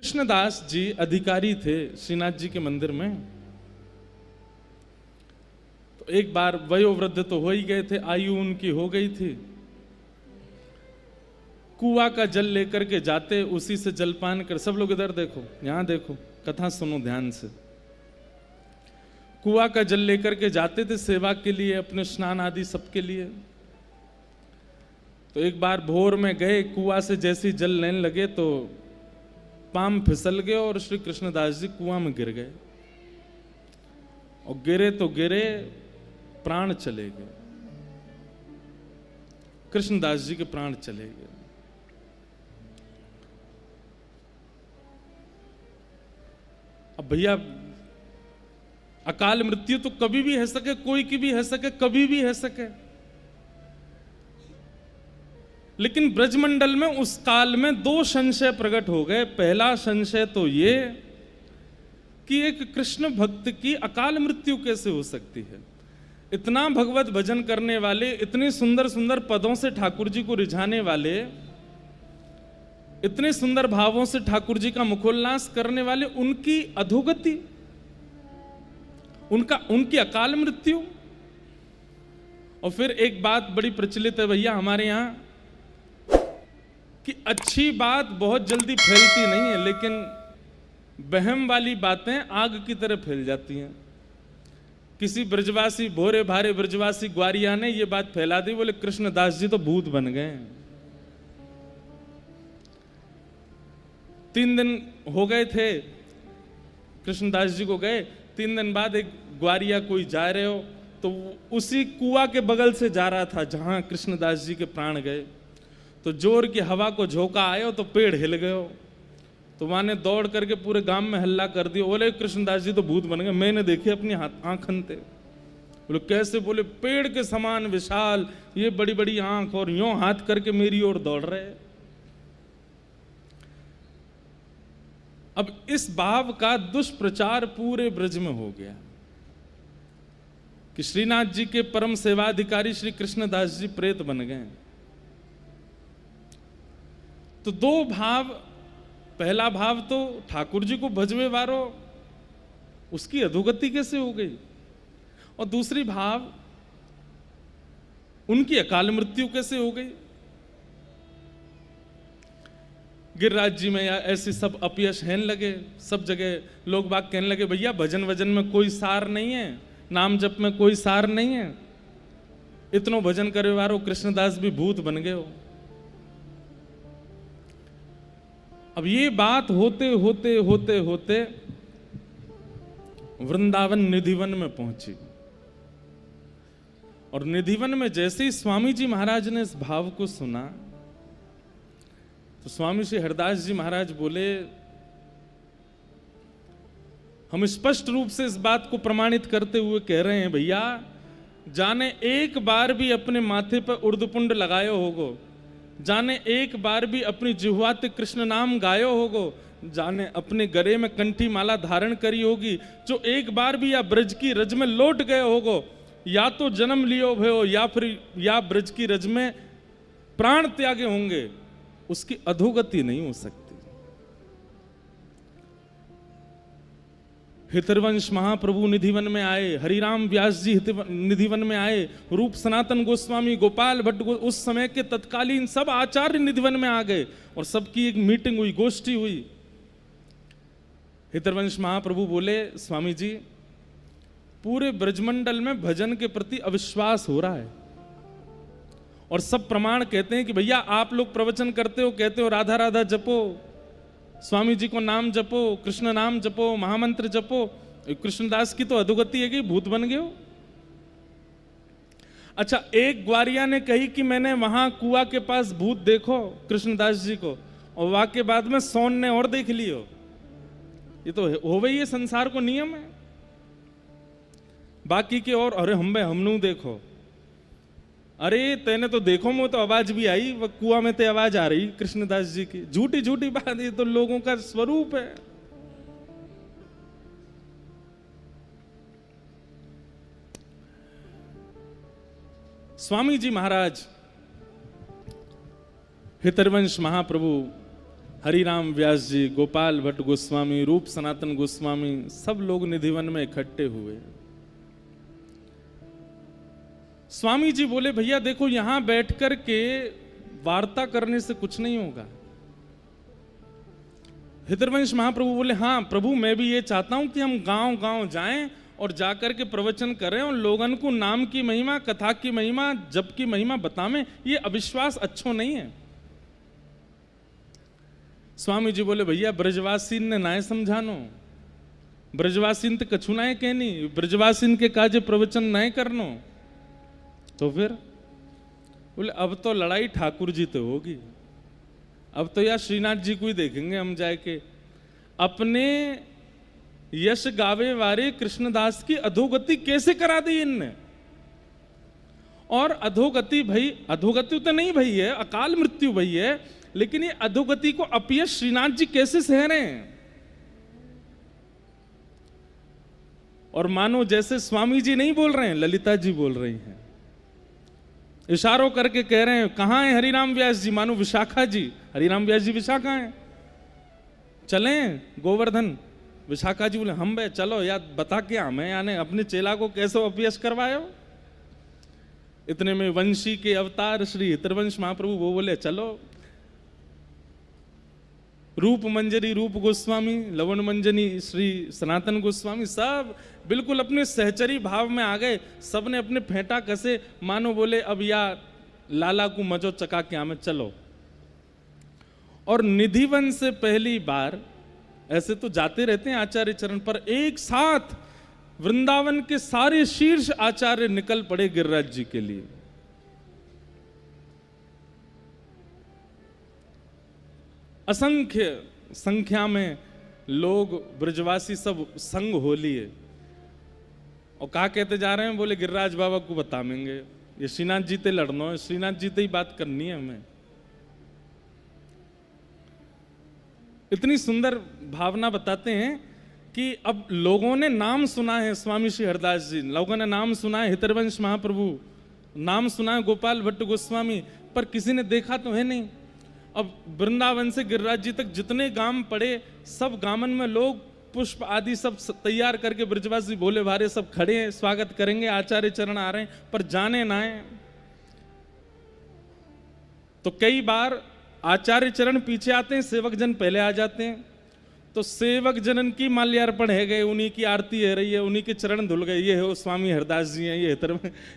कृष्णदास जी अधिकारी थे श्रीनाथ जी के मंदिर में। तो एक बार वयोवृद्ध तो हो ही गए थे, आयु उनकी हो गई थी। कुआ का जल लेकर के जाते, उसी से जलपान कर, सब लोग इधर देखो, यहां देखो, कथा सुनो ध्यान से। कुआ का जल लेकर के जाते थे सेवा के लिए, अपने स्नान आदि सबके लिए। तो एक बार भोर में गए, कुआ से जैसे जल लेने लगे तो पांव फिसल गए और श्री कृष्णदास जी कुआं में गिर गए। और गिरे तो गिरे, प्राण चले गए, कृष्णदास जी के प्राण चले गए। अब भैया अकाल मृत्यु तो कभी भी है सके, कोई की भी है सके, कभी भी है सके। लेकिन ब्रजमंडल में उस काल में दो संशय प्रकट हो गए। पहला संशय तो ये कि एक कृष्ण भक्त की अकाल मृत्यु कैसे हो सकती है। इतना भगवत भजन करने वाले, इतने सुंदर सुंदर पदों से ठाकुर जी को रिझाने वाले, इतने सुंदर भावों से ठाकुर जी का मुखोल्लास करने वाले, उनकी अधोगति, उनकी अकाल मृत्यु। और फिर एक बात बड़ी प्रचलित है भैया हमारे यहां कि अच्छी बात बहुत जल्दी फैलती नहीं है, लेकिन वहम वाली बातें आग की तरह फैल जाती हैं। किसी ब्रजवासी, भोरे भारे ब्रजवासी ग्वारिया ने यह बात फैला दी, बोले कृष्णदास जी तो भूत बन गए। 3 दिन हो गए थे कृष्णदास जी को गए, 3 दिन बाद एक ग्वारिया कोई जा रहे हो, तो उसी कुआ के बगल से जा रहा था जहां कृष्णदास जी के प्राण गए। तो जोर की हवा को झोंका आयो तो पेड़ हिल गयो। तो वहां ने दौड़ करके पूरे गांव में हल्ला कर दिया, बोले कृष्णदास जी तो भूत बन गए, मैंने देखे अपनी आंखन थे। बोले कैसे? बोले पेड़ के समान विशाल, ये बड़ी बड़ी आंख, और यूं हाथ करके मेरी ओर दौड़ रहे। अब इस भाव का दुष्प्रचार पूरे ब्रज में हो गया कि श्रीनाथ जी के परम सेवाधिकारी श्री कृष्णदास जी प्रेत बन गए। तो दो भाव, पहला भाव तो ठाकुर जी को भजवे वारो, उसकी अधोगति कैसे हो गई, और दूसरी भाव उनकी अकाल मृत्यु कैसे हो गई। गिरिराज जी में या ऐसे सब अपयश हैन लगे, सब जगह लोग बाग कहने लगे भैया भजन वजन में कोई सार नहीं है, नाम जप में कोई सार नहीं है, इतनो भजन करे वारो कृष्णदास भी भूत बन गए हो। अब ये बात होते होते होते होते वृंदावन निधिवन में पहुंची। और निधिवन में जैसे ही स्वामी जी महाराज ने इस भाव को सुना, तो स्वामी श्री हरदास जी महाराज बोले, हम स्पष्ट रूप से इस बात को प्रमाणित करते हुए कह रहे हैं भैया, जाने एक बार भी अपने माथे पर उर्दपुंड लगायो होगो, जाने एक बार भी अपनी जिह्वाते कृष्ण नाम गायो होगो, जाने अपने गले में कंठी माला धारण करी होगी, जो एक बार भी या ब्रज की रज में लौट गए होगो, या तो जन्म लियो भयो या फिर या ब्रज की रज में प्राण त्यागे होंगे, उसकी अधोगति नहीं हो सकती। हितरवंश महाप्रभु निधिवन में आए, हरिराम व्यास जी निधिवन में आए, रूप सनातन गोस्वामी, गोपाल भट्ट उस समय के तत्कालीन सब आचार्य निधिवन में आ गए और सबकी एक मीटिंग हुई, गोष्ठी हुई। हितरवंश महाप्रभु बोले, स्वामी जी पूरे ब्रजमंडल में भजन के प्रति अविश्वास हो रहा है, और सब प्रमाण कहते हैं कि भैया आप लोग प्रवचन करते हो, कहते हो राधा राधा जपो, स्वामी जी को नाम जपो, कृष्ण नाम जपो, महामंत्र जपो, कृष्णदास की तो अधोगति है कि भूत बन गए हो। अच्छा, एक ग्वारिया ने कही कि मैंने वहां कुआ के पास भूत देखो कृष्णदास जी को, और वहां के बाद में सोन ने और देख लियो। ये तो हो गई है संसार को नियम है। बाकी के और अरे हमनू देखो, अरे तेने तो देखो, मुझे तो आवाज भी आई, वह कुआ में ते आवाज आ रही कृष्णदास जी की। झूठी झूठी बात, ये तो लोगों का स्वरूप है। स्वामी जी महाराज हितरवंश महाप्रभु हरिराम व्यास जी, गोपाल भट्ट गोस्वामी, रूप सनातन गोस्वामी, सब लोग निधिवन में इकट्ठे हुए। स्वामी जी बोले भैया देखो यहां बैठ कर के वार्ता करने से कुछ नहीं होगा। हितरवंश महाप्रभु बोले हाँ प्रभु, मैं भी ये चाहता हूं कि हम गांव गांव जाएं और जाकर के प्रवचन करें और लोगन को नाम की महिमा, कथा की महिमा, जप की महिमा बतावें। ये अविश्वास अच्छो नहीं है। स्वामी जी बोले भैया ब्रजवासीन ने नाय समझानो, ब्रजवासीन तो कछु नाय कहनी, ब्रजवासीन के काजे प्रवचन नाय करनो। तो फिर बोले अब तो लड़ाई ठाकुर जी तो होगी, अब तो यार श्रीनाथ जी को ही देखेंगे हम जाके। अपने यश गावे वाले कृष्णदास की अधोगति कैसे करा दी इनने। और अधोगति भाई, अधोगति तो नहीं भई है, अकाल मृत्यु भई है, लेकिन ये अधोगति को अपयश श्रीनाथ जी कैसे सह रहे हैं। और मानो जैसे स्वामी जी नहीं बोल रहे हैं, ललिता जी बोल रही हैं, इशारों करके कह रहे हैं कहां है हरिराम व्यास जी, मानो विशाखा जी। हरिराम व्यास जी विशाखा हैं, चलें गोवर्धन। विशाखा जी बोले हम बे चलो यार, बता के हमें यानी अपने चेला को कैसे अपयश करवायो। इतने में वंशी के अवतार श्री हितरवंश महाप्रभु वो बोले चलो। रूप मंजरी रूप गोस्वामी, लवण मंजनी श्री सनातन गोस्वामी, सब बिल्कुल अपने सहचरी भाव में आ गए। सबने अपने फेंटा कसे, मानो बोले अब या लाला को मजो चका के हमें चलो। और निधिवन से पहली बार, ऐसे तो जाते रहते हैं आचार्य चरण पर, एक साथ वृंदावन के सारे शीर्ष आचार्य निकल पड़े गिरिराज जी के लिए। असंख्य संख्या में लोग ब्रजवासी सब संग हो लिए। और कहा कहते जा रहे हैं, बोले गिरिराज बाबा को बताएंगे, ये श्रीनाथ जी ते लड़ना है, श्रीनाथ जी ते ही बात करनी है हमें। इतनी सुंदर भावना बताते हैं कि अब लोगों ने नाम सुना है, स्वामी श्री हरदास जी, लोगों ने नाम सुना है हितरवंश महाप्रभु, नाम सुना है गोपाल भट्ट गोस्वामी, पर किसी ने देखा तो है नहीं। अब वृंदावन से गिरिराज जी तक जितने गांव पड़े, सब गामन में लोग पुष्प आदि सब तैयार करके ब्रजवासी भोले भारे सब खड़े हैं, स्वागत करेंगे, आचार्य चरण आ रहे हैं, पर जाने ना है। तो कई बार आचार्य चरण पीछे आते हैं, सेवक जन पहले आ जाते हैं। तो सेवक जनन की माल्यार्पण है गए, उन्हीं की आरती है रही है, उन्हीं के चरण धुल गए। ये हो स्वामी हरदास जी हैं,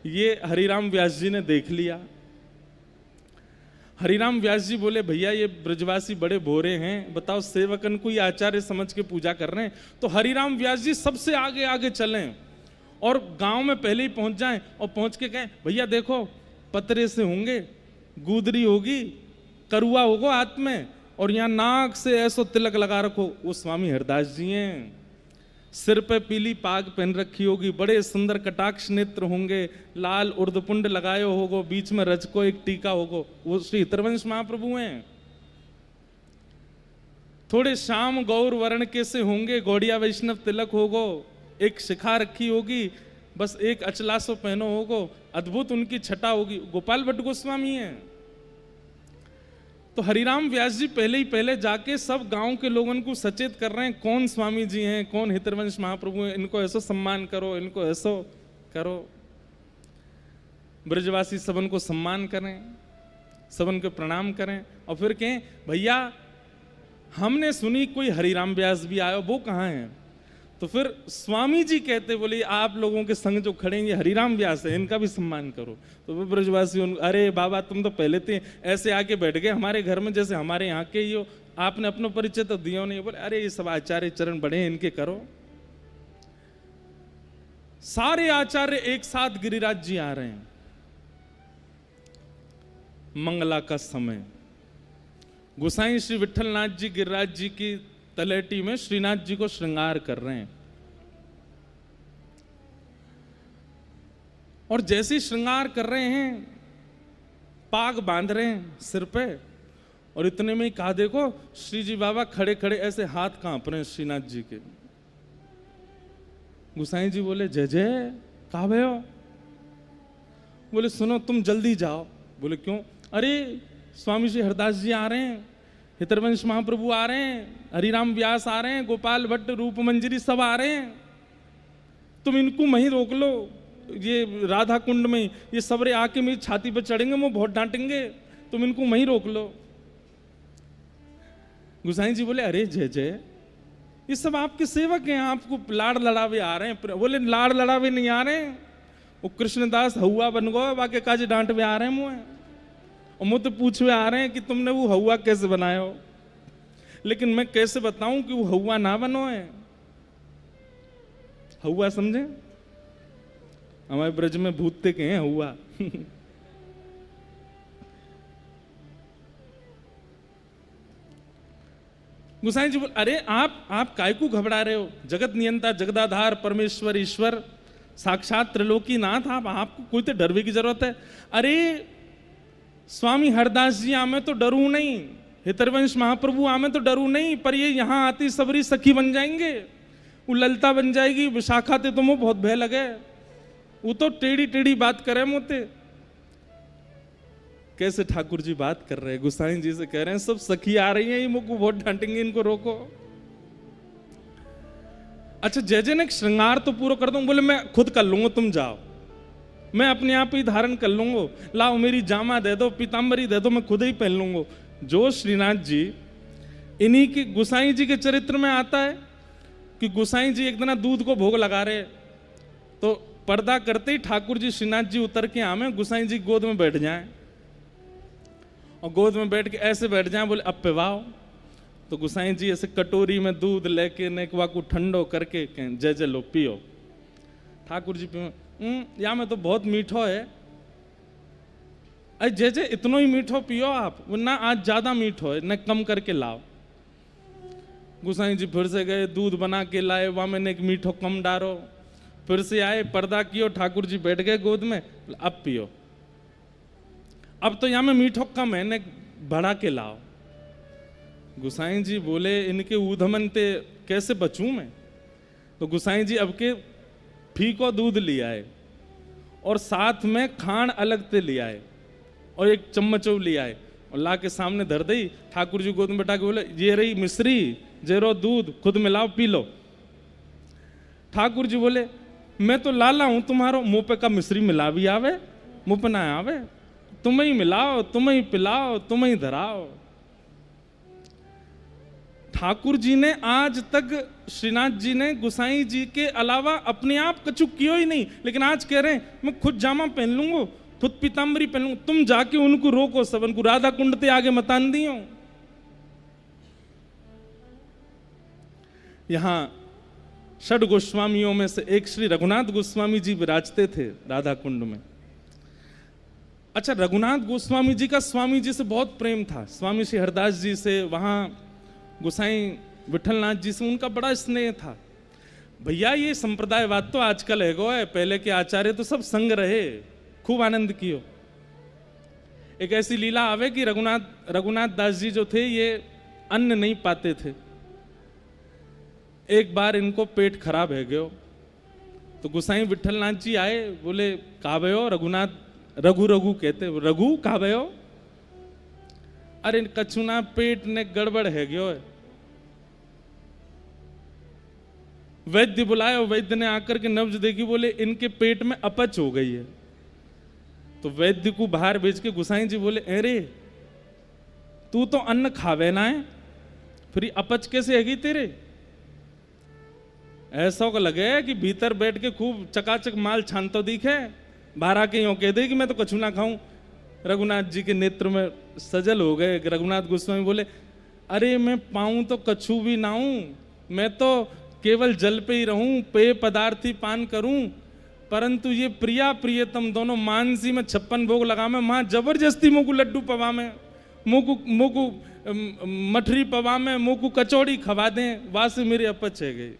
ये हरिराम व्यास जी ने देख लिया। हरिराम व्यास जी बोले भैया ये ब्रजवासी बड़े भोरे हैं, बताओ सेवकन को ही आचार्य समझ के पूजा कर रहे हैं। तो हरिराम व्यास जी सबसे आगे आगे चलें और गांव में पहले ही पहुंच जाएं और पहुंच के कहें भैया देखो पतरे से होंगे, गुदरी होगी, करुआ होगा हाथ में, और यहाँ नाक से ऐसो तिलक लगा रखो, वो स्वामी हरदास जी हैं। सिर पे पीली पाग पहन रखी होगी, बड़े सुंदर कटाक्ष नेत्र होंगे, लाल उर्दपुंड लगाए होगो, बीच में रजको एक टीका होगो, वो श्री हितरवंश महाप्रभु हैं। थोड़े श्याम गौर वर्ण के से होंगे, गौड़िया वैष्णव तिलक होगो, एक शिखा रखी होगी, बस एक अचलासो पहनो होगो, अद्भुत उनकी छटा होगी। गोपाल भट्ट गोस्वामी हैं। तो हरिराम व्यास जी पहले ही पहले जाके सब गांव के लोगों को सचेत कर रहे हैं, कौन स्वामी जी हैं, कौन हितरवंश महाप्रभु हैं, इनको ऐसो सम्मान करो, इनको ऐसो करो। ब्रजवासी सबन को सम्मान करें, सबन को प्रणाम करें, और फिर कहें भैया हमने सुनी कोई हरिराम व्यास भी आयो, वो कहाँ है। तो फिर स्वामी जी कहते बोले आप लोगों के संग जो खड़े हैं ये हरिराम व्यास है, इनका भी सम्मान करो। तो वो ब्रजवासी अरे बाबा तुम तो पहले थे ऐसे आके बैठ गए हमारे घर में, जैसे हमारे यहाँ के ही हो, आपने अपना परिचय तो दिया नहीं। बोले अरे ये सब आचार्य चरण बड़े हैं, इनके करो। सारे आचार्य एक साथ गिरिराज जी आ रहे हैं। मंगला का समय, गोसाई श्री विठलनाथ जी गिरिराज जी की तलेटी में श्रीनाथ जी को श्रृंगार कर रहे हैं। और जैसे श्रृंगार कर रहे हैं, पाग बांध रहे हैं सिर पे, और इतने में ही कहा देखो श्री जी बाबा खड़े खड़े ऐसे हाथ कांप रहे हैं श्रीनाथ जी के। गुसाई जी बोले जय जय, कहा भय हो। बोले सुनो तुम जल्दी जाओ। बोले क्यों। अरे स्वामी जी हरदास जी आ रहे हैं, हितरवंश महाप्रभु आ रहे हैं, हरिराम व्यास आ रहे हैं, गोपाल भट्ट, रूप मंजरी सब आ रहे हैं, तुम इनको वहीं रोक लो, ये राधा कुंड में ये सबरे आके मेरी छाती पर चढ़ेंगे, वो बहुत डांटेंगे, तुम इनको वहीं रोक लो। गुसाई जी बोले अरे जय जय, ये सब आपके सेवक हैं, आपको लाड़ लड़ावे आ रहे हैं। बोले लाड़ लड़ावे नहीं आ रहे हैं, वो कृष्णदास हवा बन गो, बाकी काज डांटवे आ रहे हैं मुझे, और मुझे पूछवे आ रहे हैं कि तुमने वो हवा कैसे बनाया हो, लेकिन मैं कैसे बताऊं कि वो हवा ना बनो है। हवा समझे, हमारे ब्रज में भूतते के हैं हवा। गुसाई जी बोले अरे आप काय को घबरा रहे हो, जगत नियंता जगदाधार परमेश्वर ईश्वर साक्षात त्रिलोकीनाथ, आपको कोई तो डरवे की जरूरत है। अरे स्वामी हरदास जी आमे तो डरू नहीं, हितरवंश महाप्रभु आमे तो डरू नहीं, पर ये यहाँ आती सबरी सखी बन जाएंगे, वो ललता बन जाएगी, विशाखा ते तुम्हें बहुत भय लगे, वो तो टेढ़ी टेढ़ी बात करे मोते। कैसे ठाकुर जी बात कर रहे हैं, गुसाई जी से कह रहे हैं सब सखी आ रही हैं, ये मुझको बहुत डांटेंगे, इनको रोको। अच्छा जय जय ने श्रृंगार तो पूरा कर दूं, बोले मैं खुद कर लूंगा, तुम जाओ, मैं अपने आप ही धारण कर लूंगा, लाओ मेरी जामा दे दो, पीताम्बरी दे दो, मैं खुद ही पहन लूंगा। जो श्रीनाथ जी इन्हीं की गुसाई जी के चरित्र में आता है कि गुसाई जी एक दिन दूध को भोग लगा रहे, तो पर्दा करते ही ठाकुर जी श्रीनाथ जी उतर के आमे, गुसाई जी गोद में बैठ जाएं, और गोद में बैठ के ऐसे बैठ जाएं, बोले अब पिवाओ। तो गुसाई जी ऐसे कटोरी में दूध लेके नेकवा को ठंडो करके जय जय लो पियो। ठाकुर जी पियो, या में तो बहुत मीठो है, अरे जय जय इतनो ही मीठो पियो आप, ना आज ज्यादा मीठो है, न कम करके लाओ। गुसाई जी फिर से गए, दूध बना के लाए, वहां मैंने एक मीठो कम डारो, फिर से आए, पर्दा कियो, ठाकुर जी बैठ गए गोद में, अब पियो। अब तो यहाँ में मीठो कम है, ने बढ़ा के लाओ। गुसाई जी बोले इनके ऊधमन ते कैसे बचूं मैं। तो गुसाई जी अब के फीको दूध ले आए, और साथ में खांड अलग ते ले आए, और एक चम्मचो ले आए, और ला के सामने धर दी। ठाकुर जी गोद में बैठा के बोले ये रही मिश्री, जेरो दूध, खुद मिलाओ पी लो। ठाकुर जी बोले मैं तो लाला हूं तुम्हारो, मुंह पे का मिश्री मिला भी आवे, मुंह पे ना आवे, तुम ही मिलाओ, तुम ही पिलाओ, तुम ही धराओ। ठाकुर जी ने आज तक, श्रीनाथ जी ने गुसाई जी के अलावा अपने आप कछु कियो ही नहीं, लेकिन आज कह रहे हैं मैं खुद जामा पहन लूंगा, खुद पीताम्बरी पहन लूंगा, तुम जाके उनको रोको, सबन को राधा कुंड ते आगे मतान दियो। यहां षड गोस्वामियों में से एक श्री रघुनाथ गोस्वामी जी विराजते थे राधा कुंड में। अच्छा, रघुनाथ गोस्वामी जी का स्वामी जी से बहुत प्रेम था, स्वामी श्री हरदास जी से, वहां गोसाई विठलनाथ जी से उनका बड़ा स्नेह था। भैया ये संप्रदायवाद तो आजकल है गो है, पहले के आचार्य तो सब संग रहे, खूब आनंद कियो। एक ऐसी लीला आवे कि रघुनाथ दास जी जो थे ये अन्न नहीं पाते थे, एक बार इनको पेट खराब है गयो, तो गोसाई विठलनाथ जी आए, बोले कहा भयो रघुनाथ, रघु रघु कहते, रघु कहा भयो, अरे कछुना पेट ने गड़बड़ है गयो है। वैद्य बुलाया, वैद्य ने आकर के नब्ज देखी, बोले इनके पेट में अपच हो गई है। तो वैद्य को बाहर भेज के गुसाई जी बोले अरे तू तो अन्न खावे ना है, फिर अपच कैसे हैगी तेरे। ऐसा को लगे कि भीतर बैठ के खूब चकाचक माल छान तो दिखे, बाहर आके यूं कह दे कि मैं तो कछु ना खाऊं। रघुनाथ जी के नेत्र में सजल हो गए। रघुनाथ गोस्वामी बोले अरे मैं पाऊं तो कछु भी ना हूं, मैं तो केवल जल पे ही रहूं, पेय पदार्थ ही पान करूं, परंतु ये प्रिया प्रियतम दोनों मानसी में 56 भोग लगा में, मां जबरदस्ती मुँह को लड्डू पवा में, मुँह को मठरी पवा में, मुँह को कचौड़ी खवा दें, वहां से मेरे अपच है गई।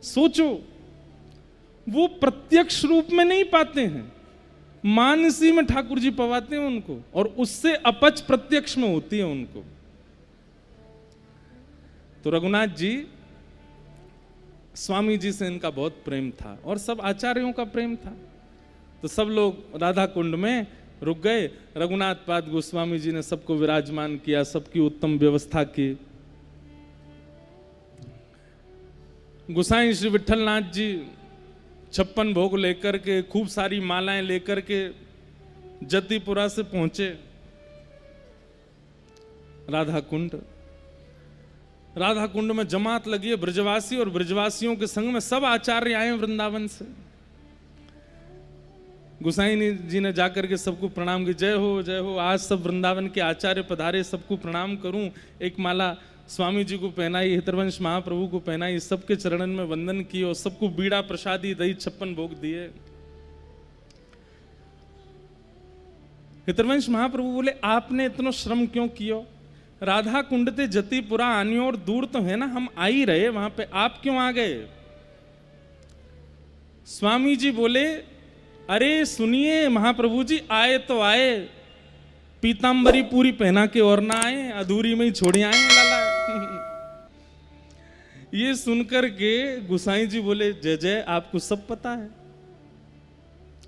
सोचो, वो प्रत्यक्ष रूप में नहीं पाते हैं, मानसी में ठाकुर जी पवाते हैं उनको, और उससे अपच प्रत्यक्ष में होती है उनको। तो रघुनाथ जी, स्वामी जी से इनका बहुत प्रेम था, और सब आचार्यों का प्रेम था। तो सब लोग राधा कुंड में रुक गए। रघुनाथ पाद गोस्वामी जी ने सबको विराजमान किया, सबकी उत्तम व्यवस्था की। गोसाई श्री विठलनाथ जी 56 भोग लेकर के, खूब सारी मालाएं लेकर के जतिपुरा से पहुंचे राधा कुंड। राधा कुंड में जमात लगी है ब्रजवासी, और ब्रजवासियों के संग में सब आचार्य आए वृंदावन से। गोसाई जी ने जाकर के सबको प्रणाम की, जय हो जय हो, आज सब वृंदावन के आचार्य पधारे, सबको प्रणाम करूं। एक माला स्वामी जी को पहनाई, हितरवंश महाप्रभु को पहनाई, सबके चरणन में वंदन की और सबको बीड़ा प्रसादी दही 56 भोग दिए। हितरवंश महाप्रभु बोले, आपने इतना श्रम क्यों किया? राधा कुंड ते जतिपुरा आनी और दूर तो है ना, हम आ ही रहे वहां पे, आप क्यों आ गए? स्वामी जी बोले, अरे सुनिए महाप्रभु जी, आए तो आए, पीतांबरी पूरी पहना के और ना आए, अधूरी में ही छोड़ी आए लाला। ये सुनकर के गोसाई जी बोले, जय जय, आपको सब पता है।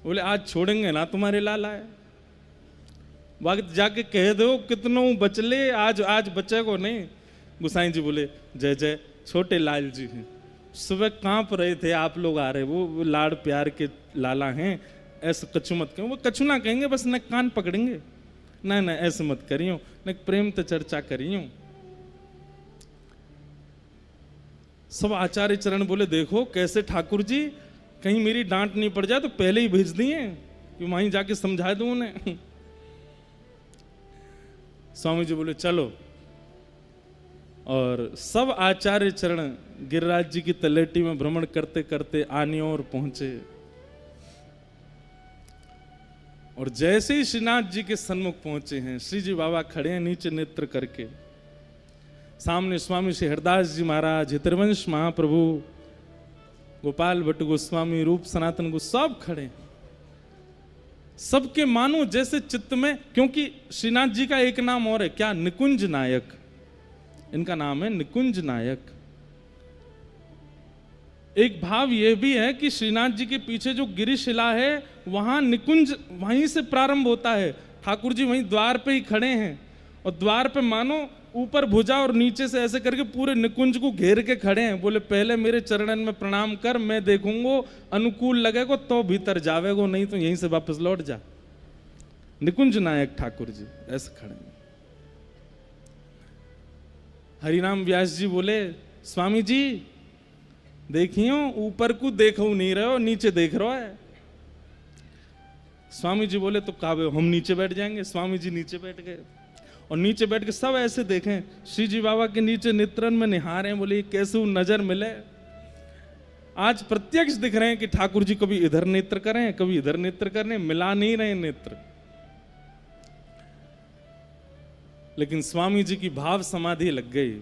बोले, आज छोड़ेंगे ना तुम्हारे लाला है, वक्त जाके कह दो कितनों बचले, आज बचेगो नहीं। गोसाई जी बोले, जय जय, छोटे लाल जी हैं, सुबह कांप रहे थे, आप लोग आ रहे, वो लाड़ प्यार के लाला हैं, ऐसे कछु मत कहो। वो कछु ना कहेंगे, बस न कान पकड़ेंगे, ना ना ऐसे मत करियो, न प्रेम तो चर्चा करियो। सब आचार्य चरण बोले, देखो कैसे ठाकुर जी, कहीं मेरी डांट नहीं पड़ जाए तो पहले ही भेज दिए कि वहीं जाके समझा दूं उन्हें। स्वामी जी बोले, चलो। और सब आचार्य चरण गिरिराज जी की तलेटी में भ्रमण करते करते आनी और पहुंचे। और जैसे ही श्रीनाथ जी के सन्मुख पहुंचे हैं, श्री जी बाबा खड़े हैं नीचे नेत्र करके, सामने स्वामी श्री हरदास जी महाराज, हितरवंश महाप्रभु, गोपाल भट्ट गोस्वामी, रूप सनातन को सब खड़े हैं। सबके मानो जैसे चित्त में, क्योंकि श्रीनाथ जी का एक नाम और है, क्या? निकुंज नायक, इनका नाम है निकुंज नायक। एक भाव यह भी है कि श्रीनाथ जी के पीछे जो गिरिशिला है, वहां निकुंज वहीं से प्रारंभ होता है। ठाकुर जी वहीं द्वार पे ही खड़े हैं, और द्वार पे मानो ऊपर भुजा और नीचे से ऐसे करके पूरे निकुंज को घेर के खड़े हैं। बोले, पहले मेरे चरणन में प्रणाम कर, मैं देखूंगो, अनुकूल लगेगो तो भीतर जावेगो, नहीं तो यहीं से वापस लौट जा। निकुंज नायक ठाकुर जी ऐसे खड़े हैं। हरिनाम व्यास जी बोले, स्वामी जी देखियो, ऊपर को देखो नहीं रहे हो, नीचे देख रहा है। स्वामी जी बोले, तो काबे हम नीचे बैठ जाएंगे। स्वामी जी नीचे बैठ गए, और नीचे बैठ के सब ऐसे देखें, श्री जी बाबा के नीचे नेत्रन में निहारे हैं। बोले, कैसे नजर मिले, आज प्रत्यक्ष दिख रहे हैं कि ठाकुर जी कभी इधर नेत्र करें, कभी इधर नेत्र करें, मिला नहीं रहे नेत्र। लेकिन स्वामी जी की भाव समाधि लग गई,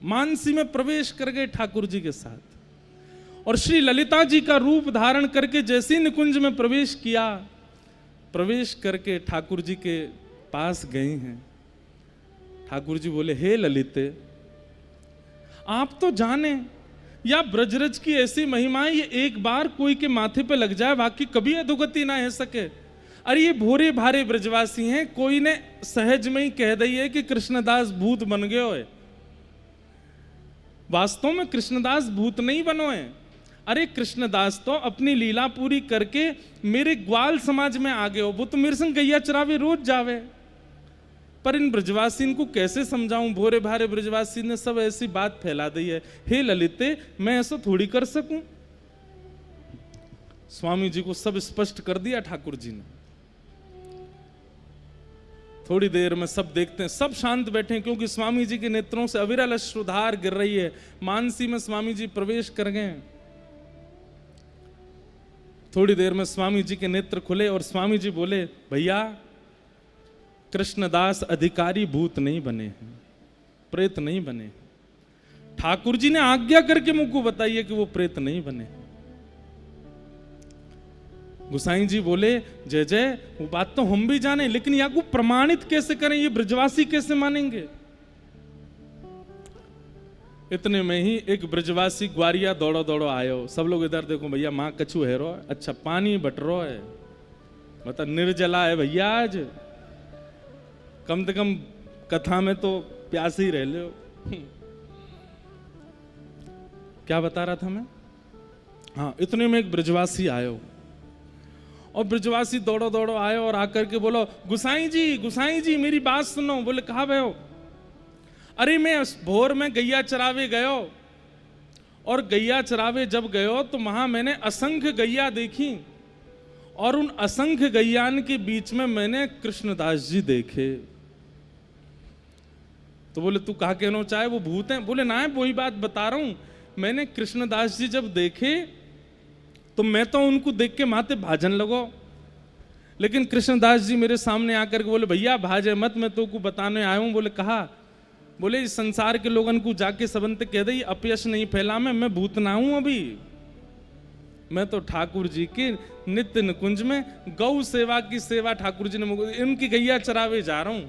मानसी में प्रवेश कर गए ठाकुर जी के साथ। और श्री ललिता जी का रूप धारण करके जैसे ही निकुंज में प्रवेश किया, प्रवेश करके ठाकुर जी के पास गए हैं। ठाकुर जी बोले, हे ललिते, आप तो जाने या ब्रजरज की ऐसी महिमा है, ये एक बार कोई के माथे पे लग जाए, बाकी कभी अधोगति ना है सके। अरे ये भोरे भारे ब्रजवासी हैं, कोई ने सहज में ही कह दी है कि कृष्णदास भूत बन गए हो। वास्तव में कृष्णदास भूत नहीं बनो है। अरे कृष्णदास तो अपनी लीला पूरी करके मेरे ग्वाल समाज में आ गए हो, वो तो मेरे संग गैया चरावे रोज जावे। पर इन ब्रजवासी को कैसे समझाऊं, भोरे भारे ब्रजवासी ने सब ऐसी बात फैला दी है। हे ललिते, मैं ऐसा थोड़ी कर सकूं। स्वामी जी को सब स्पष्ट कर दिया ठाकुर जी ने। थोड़ी देर में सब देखते हैं, सब शांत बैठे हैं, क्योंकि स्वामी जी के नेत्रों से अविरल अश्रुधार गिर रही है। मानसी में स्वामी जी प्रवेश कर गए। थोड़ी देर में स्वामी जी के नेत्र खुले और स्वामी जी बोले, भैया कृष्णदास अधिकारी भूत नहीं बने हैं, प्रेत नहीं बने। ठाकुर जी ने आज्ञा करके मुझको बताइए कि वो प्रेत नहीं बने। गोसाई जी बोले, जय जय, वो बात तो हम भी जाने, लेकिन या को प्रमाणित कैसे करें, ये ब्रजवासी कैसे मानेंगे। इतने में ही एक ब्रजवासी ग्वारिया दौड़ो दौड़ो आयो। सब लोग इधर देखो भैया, माँ कछु है रो, अच्छा पानी बट रो है। मतलब निर्जला है भैया आज, कम से कम कथा में तो प्यास ही रह लो। क्या बता रहा था मैं? हाँ, इतने में एक ब्रजवासी आयो, और ब्रजवासी दौड़ो दौड़ो आयो और आकर के बोलो, गुसाई जी मेरी बात सुनो। बोले कहाँ भयो? अरे मैं भोर में गैया चरावे गयो, और गैया चरावे जब गयो तो वहां मैंने असंख्य गैया देखी, और उन असंख्य गैयान के बीच में मैंने कृष्णदास जी देखे। तो बोले तू कहा कहना चाहे वो भूत हैं? बोले ना, वही बात बता रहा हूं, मैंने कृष्णदास जी जब देखे तो मैं तो उनको देख के माथे भाजन लगो, लेकिन कृष्णदास जी मेरे सामने आकर के बोले भैया भाजे मत, मैं तो को बताने आया हूं। बोले कहा? बोले इस संसार के लोगन को जाके सबंत कह दे अपयश नहीं फैला, मैं भूत ना हूं अभी, मैं तो ठाकुर जी के नित्य निकुंज में गौ सेवा की सेवा ठाकुर जी ने, इनकी गैया चरावे जा रहा हूं।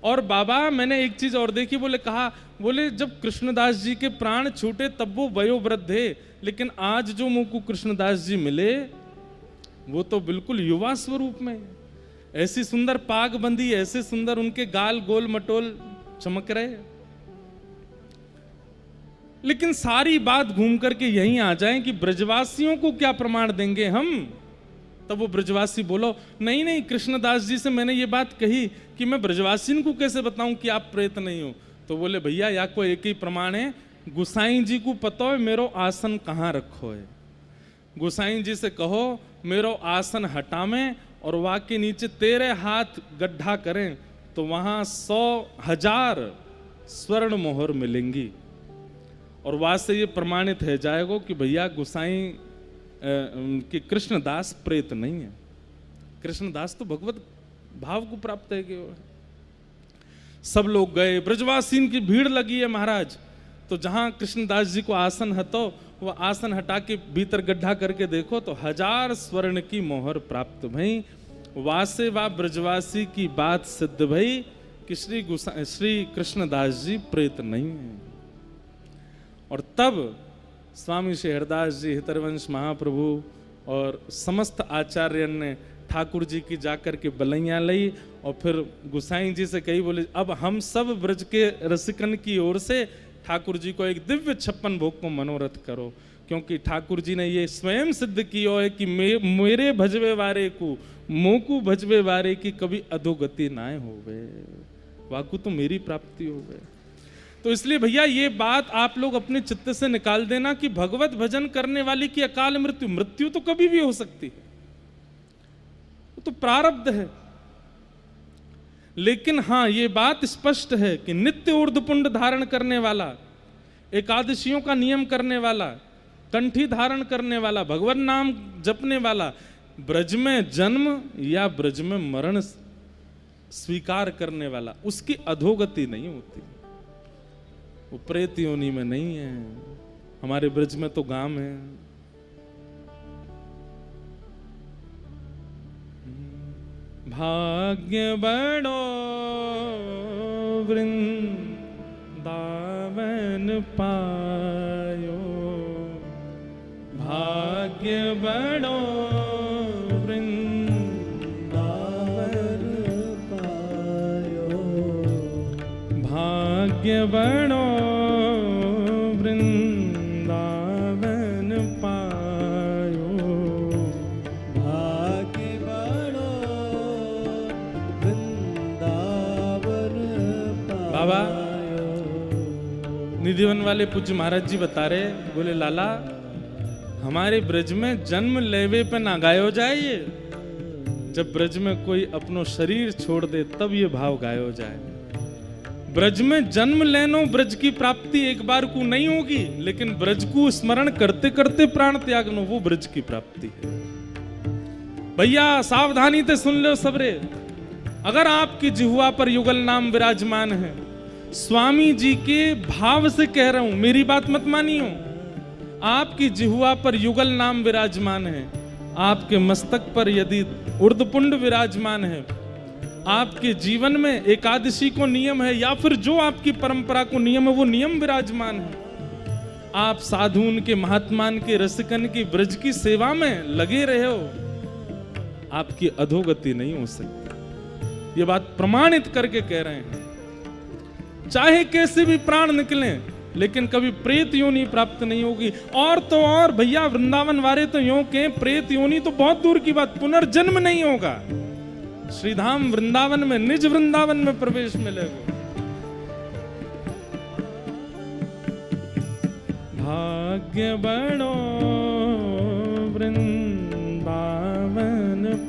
और बाबा मैंने एक चीज और देखी। बोले कहा? बोले जब कृष्णदास जी के प्राण छूटे तब वो वयोवृद्ध थे, लेकिन आज जो मुझ को कृष्णदास जी मिले वो तो बिल्कुल युवा स्वरूप में, ऐसी सुंदर पाग बंदी, ऐसे सुंदर उनके गाल गोल मटोल चमक रहे। लेकिन सारी बात घूम करके यहीं आ जाए कि ब्रजवासियों को क्या प्रमाण देंगे हम? तब वो ब्रजवासी बोलो, नहीं कृष्णदास जी से मैंने ये बात कही कि मैं ब्रजवासी को कैसे बताऊं कि आप प्रेत नहीं हो। तो बोले भैया या को एक ही प्रमाण है, गुसाई जी को पता है मेरो आसन कहाँ रखो है, गुसाई जी से कहो मेरो आसन हटावें और वहां के नीचे तेरे हाथ गड्ढा करें तो वहां 100,000 स्वर्ण मोहर मिलेंगी, और वहां से ये प्रमाणित है जाएगा कि भैया गुसाई कि कृष्णदास प्रेत नहीं है, कृष्णदास तो भगवत भाव को प्राप्त है कि सब लोग गए, ब्रजवासीन की भीड़ लगी है महाराज। तो जहां कृष्णदास जी को आसन हतो वो आसन हटा के भीतर गड्ढा करके देखो तो 1000 स्वर्ण की मोहर प्राप्त भई। वासे वा ब्रजवासी की बात सिद्ध भई कि श्री कृष्णदास जी प्रेत नहीं है। और तब स्वामी श्री हरदास जी, हितरवंश महाप्रभु और समस्त आचार्य ने ठाकुर जी की जाकर के बलैया ली और फिर गुसाई जी से कही, बोले अब हम सब ब्रज के रसिकन की ओर से ठाकुर जी को एक दिव्य 56 भोग को मनोरथ करो, क्योंकि ठाकुर जी ने ये स्वयं सिद्ध किया है कि मेरे भजवे वारे को मोकू भजवे वारे की कभी अधोगति ना होवे, वाकू तो मेरी प्राप्ति होवे। तो इसलिए भैया ये बात आप लोग अपने चित्त से निकाल देना कि भगवत भजन करने वाली की अकाल मृत्यु तो कभी भी हो सकती है, तो प्रारब्ध है। लेकिन हाँ ये बात स्पष्ट है कि नित्य ऊर्ध्वपुंड धारण करने वाला, एकादशियों का नियम करने वाला, कंठी धारण करने वाला, भगवान नाम जपने वाला, ब्रज में जन्म या ब्रज में मरण स्वीकार करने वाला, उसकी अधोगति नहीं होती, वो प्रेत योनि में नहीं है। हमारे ब्रज में तो गांव है। भाग्य बड़ो वृंदावन पायो, भाग्य बड़ो वृंदावन पायो, भाग्य बड़ो वृंदावन पायो, भाग्य बड़ो वृंदावन पायो। बाबा निधिवन वाले पूज्य महाराज जी बता रहे, बोले लाला हमारे ब्रज में जन्म लेवे पे ना गायो जाए, ये जब ब्रज में कोई अपनो शरीर छोड़ दे तब ये भाव गायो जाए। ब्रज में जन्म लेनो ब्रज की प्राप्ति एक बार को नहीं होगी, लेकिन ब्रज को स्मरण करते करते प्राण त्यागनो वो ब्रज की प्राप्ति है। भैया सावधानी से सुन लो सबरे, अगर आपकी जिह्वा पर युगल नाम विराजमान है, स्वामी जी के भाव से कह रहा हूं, मेरी बात मत मानियो, आपकी जिह्वा पर युगल नाम विराजमान है, आपके मस्तक पर यदि ऊर्ध्वपुंड विराजमान है, आपके जीवन में एकादशी को नियम है या फिर जो आपकी परंपरा को नियम है वो नियम विराजमान है, आप साधुन के महात्मान के रसिकन की ब्रज की सेवा में लगे रहे हो, आपकी अधोगति नहीं हो सकती। ये बात प्रमाणित करके कह रहे हैं। चाहे कैसे भी प्राण निकले, लेकिन कभी प्रेत योनि प्राप्त नहीं होगी। और तो और भैया वृंदावन वाले तो यूं के प्रेत योनि तो बहुत दूर की बात, पुनर्जन्म नहीं होगा। श्रीधाम वृंदावन में, निज वृंदावन में प्रवेश मिलेगा। भाग्य बड़ो वृंदावन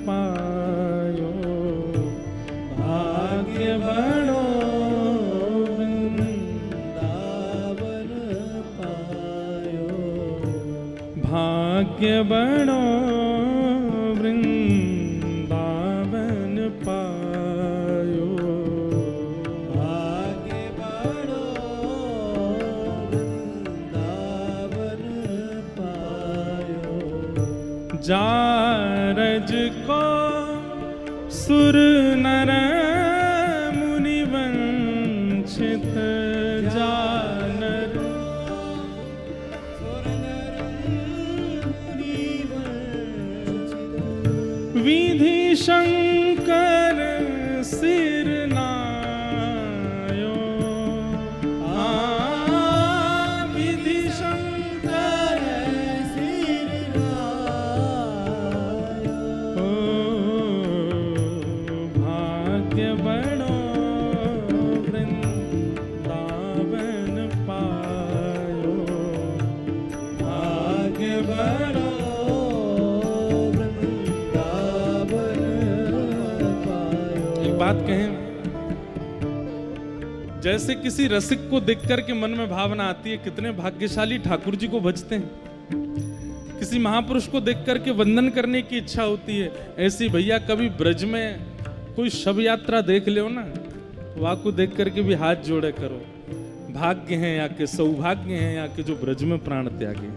पायो, भाग्य बड़ो वृंदावन पायो, भाग्य बड़ो वृंदावन पायो, भाग्य बड़ो वृंदावन पायो। जारज को सुर नर मुनि वंचित, जानर विधि शंकर सिर नायो, विधि शंकर सिर नायो, भाग्य बड़ो वृंदावन पायो, भाग्य बड़ो। बात कहें, जैसे किसी रसिक को देख करके मन में भावना आती है, कितने भाग्यशाली ठाकुर जी को भजते हैं। किसी महापुरुष को देख करके वंदन करने की इच्छा होती है। ऐसी भैया कभी ब्रज में कोई शव यात्रा देख लो ना, वहां को देख करके भी हाथ जोड़े करो। भाग्य है या के, सौभाग्य है या के जो ब्रज में प्राण त्यागे,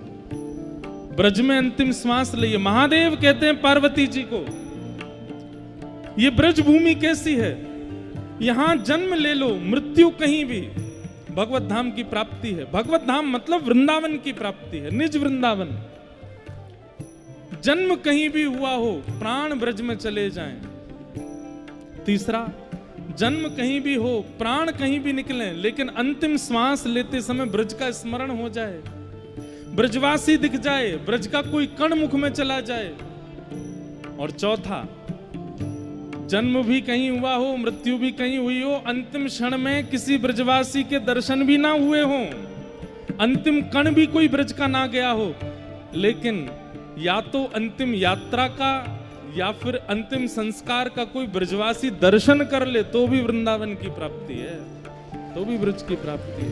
ब्रज में अंतिम श्वास लिए। महादेव कहते हैं पार्वती जी को, ये ब्रज भूमि कैसी है, यहां जन्म ले लो, मृत्यु कहीं भी, भगवत धाम की प्राप्ति है। भगवत धाम मतलब वृंदावन की प्राप्ति है, निज वृंदावन। जन्म कहीं भी हुआ हो, प्राण ब्रज में चले जाएं। तीसरा, जन्म कहीं भी हो, प्राण कहीं भी निकले, लेकिन अंतिम श्वास लेते समय ब्रज का स्मरण हो जाए, ब्रजवासी दिख जाए, ब्रज का कोई कण मुख में चला जाए। और चौथा, जन्म भी कहीं हुआ हो, मृत्यु भी कहीं हुई हो, अंतिम क्षण में किसी ब्रजवासी के दर्शन भी ना हुए हों, अंतिम कण भी कोई ब्रज का ना गया हो, लेकिन या तो अंतिम यात्रा का या फिर अंतिम संस्कार का कोई ब्रजवासी दर्शन कर ले, तो भी वृंदावन की प्राप्ति है, तो भी ब्रज की प्राप्ति है।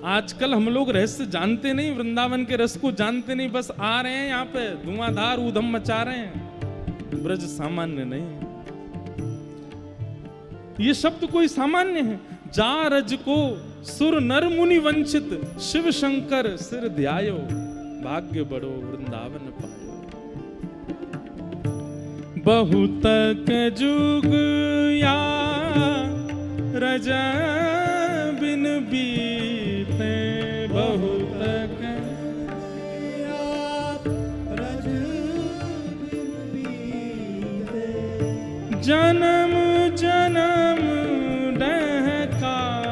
आजकल हम लोग रहस्य जानते नहीं, वृंदावन के रस को जानते नहीं, बस आ रहे हैं यहाँ पे, धुआंधार ऊधम मचा रहे हैं। ब्रज सामान्य नहीं, ये शब्द कोई सामान्य है। जा रज को सुर नर मुनि वंचित, शिव शंकर सिर ध्यायो, भाग्य बड़ो वृंदावन पायो। बहुतक जुग या रज बिन बीते, बहुतक जन्म जन्म डहकायो,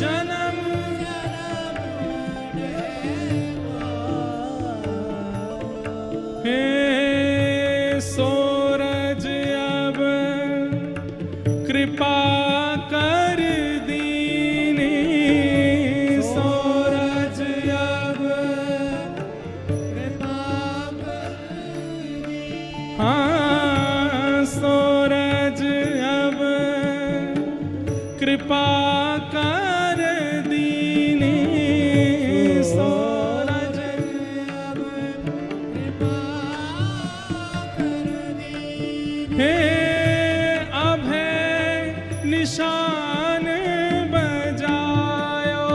जन्म जन्म हे सूरज अब कृपा कर दीनी, सूरज अब हाँ, सूरज अब कृपा कर दीनी, सूरज अब कृपा कर दीनी। हे अभय निशान बजायो,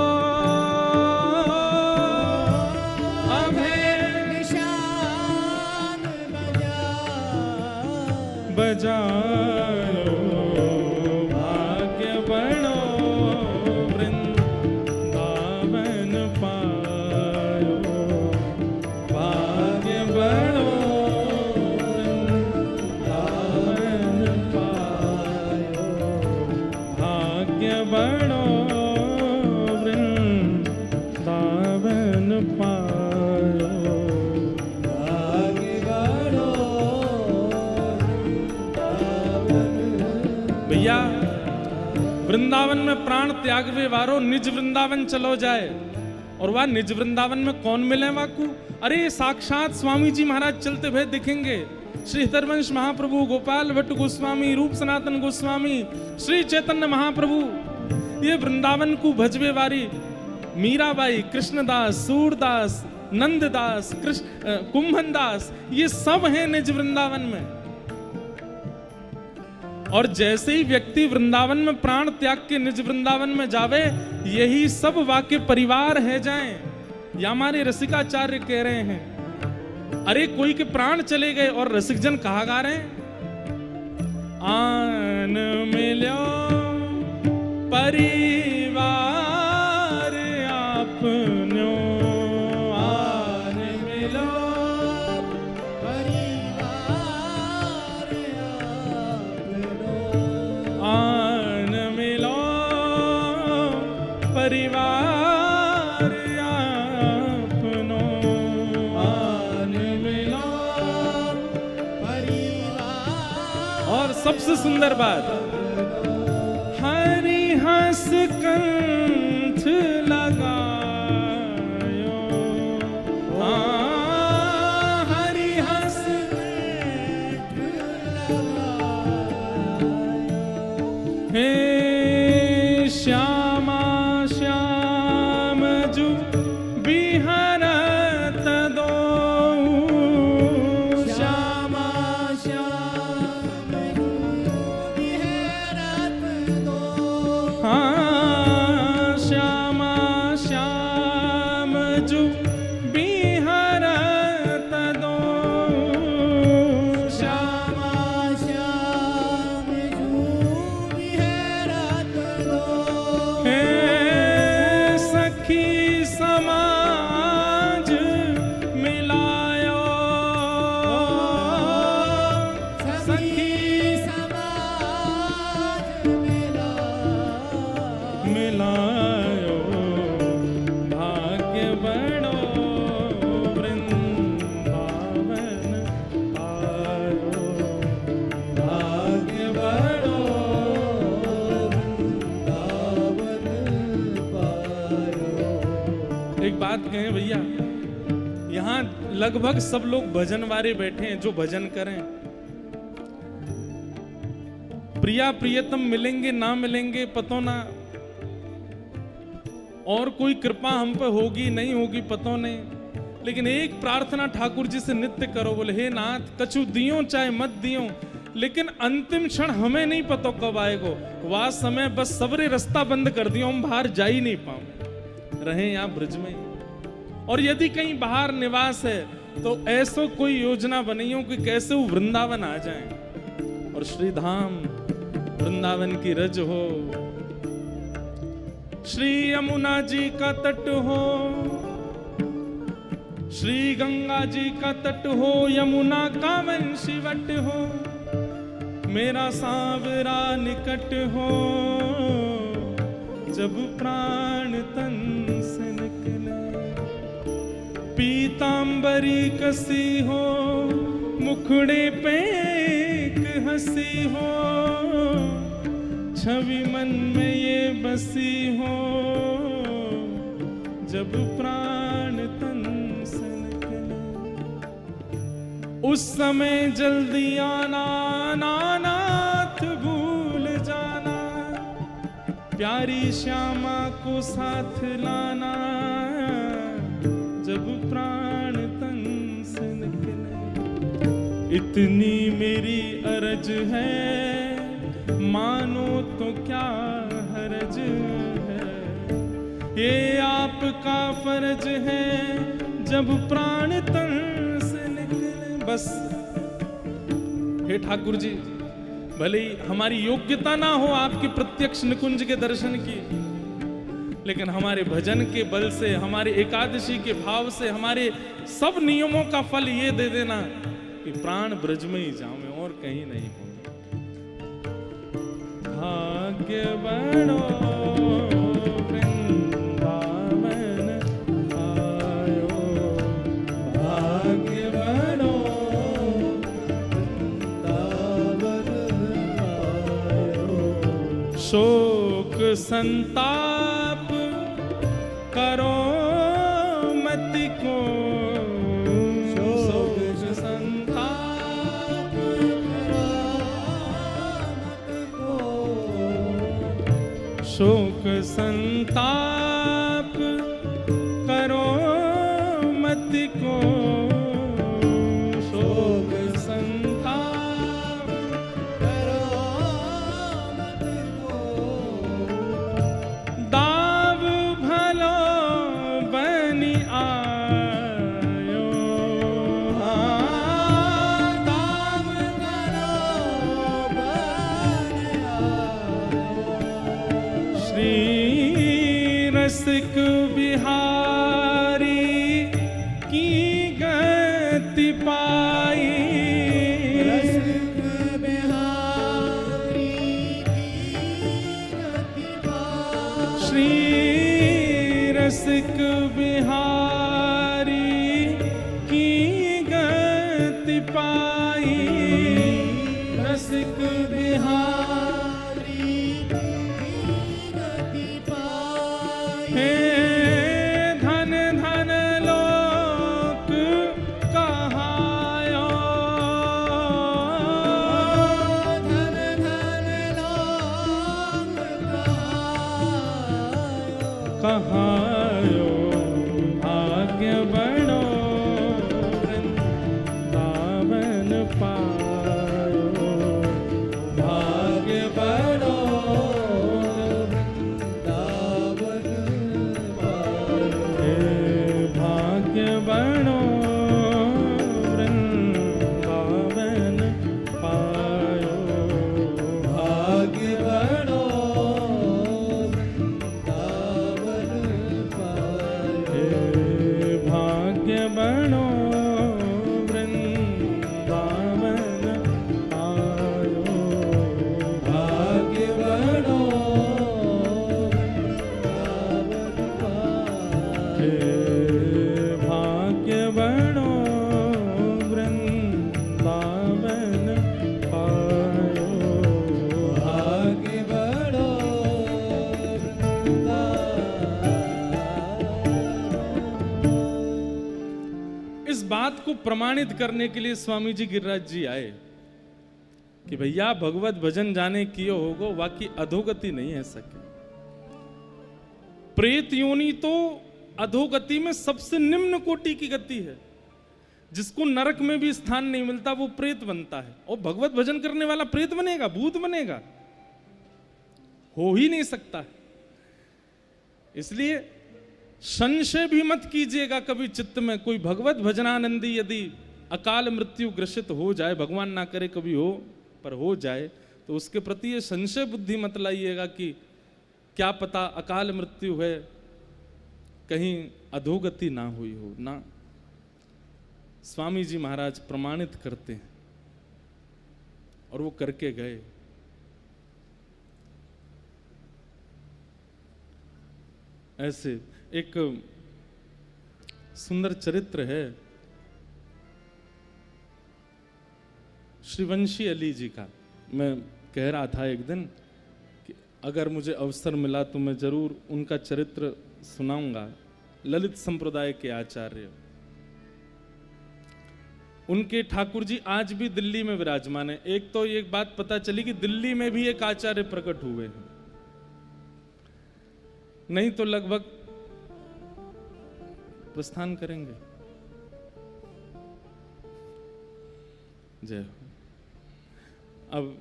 अभय निशान बजायो, भाग्य बड़ो बड़ो वृंदावन पायो, भाग्य बड़ो वृंदावन। भैया वृंदावन में प्राण त्यागवे वारो निज वृंदावन चलो जाए। और वह निज वृंदावन में कौन मिले वाकू? अरे साक्षात स्वामी जी महाराज चलते हुए दिखेंगे। श्री हरिवंश महाप्रभु, गोपाल भट्ट गोस्वामी, रूप सनातन गोस्वामी, श्री चैतन्य महाप्रभु, ये वृंदावन को भजवे वारी मीराबाई, कृष्णदास, सूरदास, नंददास, कुंभनदास, ये सब हैं निज वृंदावन में। और जैसे ही व्यक्ति वृंदावन में प्राण त्याग के निज वृंदावन में जावे, यही सब वाक्य परिवार है जाएं। या हमारे रसिकाचार्य कह रहे हैं, अरे कोई के प्राण चले गए और रसिकजन कहा गा रहे हैं, आन मिलो परिवार आपनो, आन मिलो परिवार आपनो, आन मिलो परिवार आपनो, आन मिलो परिवार। और सबसे सुंदर बात, हरि हंस कंठ लगायो, हरि हंस कंठ लगायो, हे श्यामा श्याम जू बिहरत दो, श्यामा श्याम जू बिहरत दो, हाँ श्यामा श्याम जू बिहरत दो, श्यामा श्याम जू बिहरत दो, हे सखी समाज मिलायो, सखी समाज मिलायो, भाग्य बड़ो वृंदावन आयो, भाग्य बड़ो वृंदावन पायो। एक बात कहें भैया, यहाँ लगभग सब लोग भजन वाले बैठे हैं जो भजन करें। प्रिया प्रियतम मिलेंगे ना मिलेंगे पतो ना, और कोई कृपा हम पे होगी नहीं होगी पतो नहीं, लेकिन एक प्रार्थना ठाकुर जी से नित्य करो, बोले हे नाथ कछु दियो चाहे मत दियो, लेकिन अंतिम क्षण हमें नहीं पता कब आएगो, वह समय बस सबरे रास्ता बंद कर दियो, हम बाहर जा ही नहीं पाओ, रहे यहाँ ब्रज में। और यदि कहीं बाहर निवास है तो ऐसो कोई योजना बनाइयो कि कैसे वो वृंदावन आ जाए और श्री धाम वृंदावन की रज हो, श्री यमुना जी का तट हो, श्री गंगा जी का तट हो, यमुना का वंशीवट हो, मेरा सांवरा निकट हो, जब प्राण तन से निकले, पीतांबरी कसी हो, मुखड़े पे एक हंसी हो, छवि मन में ये बसी हो, जब प्राण तन से निकले, उस समय जल्दी आना, नानाथ भूल जाना, प्यारी श्यामा को साथ लाना, जब प्राण तन से निकले। इतनी मेरी अरज है, मानो तो क्या हरज है, ये आपका फर्ज है, जब प्राण तन से निकले। बस हे ठाकुर जी, भले ही हमारी योग्यता ना हो आपके प्रत्यक्ष निकुंज के दर्शन की, लेकिन हमारे भजन के बल से, हमारे एकादशी के भाव से, हमारे सब नियमों का फल ये दे देना कि प्राण ब्रज में ही जाऊं और कहीं नहीं हो। भाग्य बड़ो शोक संताप करो मत को, शोक संताप शोक संताप करो मत को, शोक संताप करो मत को, दाव भलो बनि आयो, दाव भलो बनि आयो, श्री रसिक बिहारी की गति पाई, रसिक बिहारी की गति पाई, श्री रसिक बिहारी की गति पाई, रसिक बिहारी की गति पाई, हे धन धन लोक कहायो, धन धन लोक कहायो, भाग्य बड़ो वृंदावन पायो, भाग्य बड़ो वृंदावन पायो, हे भाग्य बड़ो वृंदावन पायो, भाग्य बड़ो वृंदावन पायो, हे भाग्य बड़ो वृंदावन पायो, भाग्य बड़ो वृंदावन पायो, हे भाग्य बड़ो वृंदावन पायो, भाग्य बड़ो वृंदावन। इस बात को प्रमाणित करने के लिए स्वामी जी गिरिराज जी आए कि भैया भगवत भजन जाने कियो होगो, बाकी अधोगति नहीं है सके। प्रेत योनि तो अधोगति में सबसे निम्न कोटि की गति है, जिसको नरक में भी स्थान नहीं मिलता वो प्रेत बनता है, और भगवत भजन करने वाला प्रेत बनेगा, भूत बनेगा, हो ही नहीं सकता। इसलिए संशय भी मत कीजिएगा कभी चित्त में, कोई भगवत भजनानंदी यदि अकाल मृत्यु ग्रसित हो जाए, भगवान ना करे कभी हो, पर हो जाए, तो उसके प्रति ये संशय बुद्धि मत लाइएगा कि क्या पता अकाल मृत्यु है, कहीं अधोगति ना हुई हो। ना, स्वामी जी महाराज प्रमाणित करते हैं और वो करके गए। ऐसे एक सुंदर चरित्र है श्रीवंशी अली जी का। मैं कह रहा था एक दिन कि अगर मुझे अवसर मिला तो मैं जरूर उनका चरित्र सुनाऊंगा। ललित संप्रदाय के आचार्य, उनके ठाकुर जी आज भी दिल्ली में विराजमान है। एक तो एक बात पता चली कि दिल्ली में भी एक आचार्य प्रकट हुए हैं, नहीं तो लगभग प्रस्थान करेंगे। जय हो। अब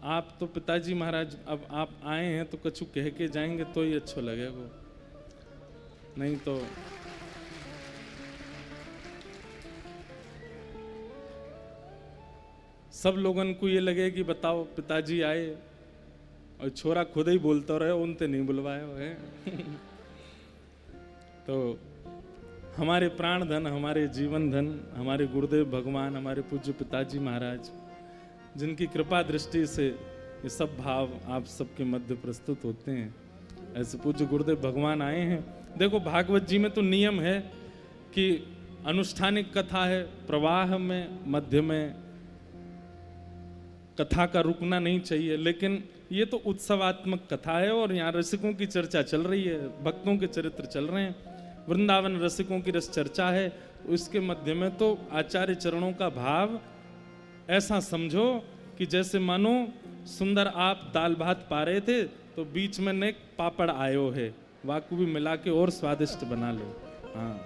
आप तो पिताजी महाराज, अब आप आए हैं तो कछु कह के जाएंगे तो ही अच्छा लगेगा, नहीं तो सब लोगन को ये लगे कि बताओ पिताजी आए और छोरा खुद ही बोलता रहे, उनते नहीं बुलवाए है। तो हमारे प्राण धन, हमारे जीवन धन, हमारे गुरुदेव भगवान, हमारे पूज्य पिताजी महाराज, जिनकी कृपा दृष्टि से ये सब भाव आप सबके मध्य प्रस्तुत होते हैं, ऐसे पूज्य गुरुदेव भगवान आए हैं। देखो भागवत जी में तो नियम है कि अनुष्ठानिक कथा है, प्रवाह में, मध्य में कथा का रुकना नहीं चाहिए, लेकिन ये तो उत्सवात्मक कथा है और यहाँ रसिकों की चर्चा चल रही है, भक्तों के चरित्र चल रहे हैं, वृंदावन रसिकों की रस चर्चा है। उसके मध्य में तो आचार्य चरणों का भाव ऐसा समझो कि जैसे मानो सुंदर आप दाल भात पा रहे थे तो बीच में ने पापड़ आयो है, वाकु भी मिला के और स्वादिष्ट बना लो। हाँ,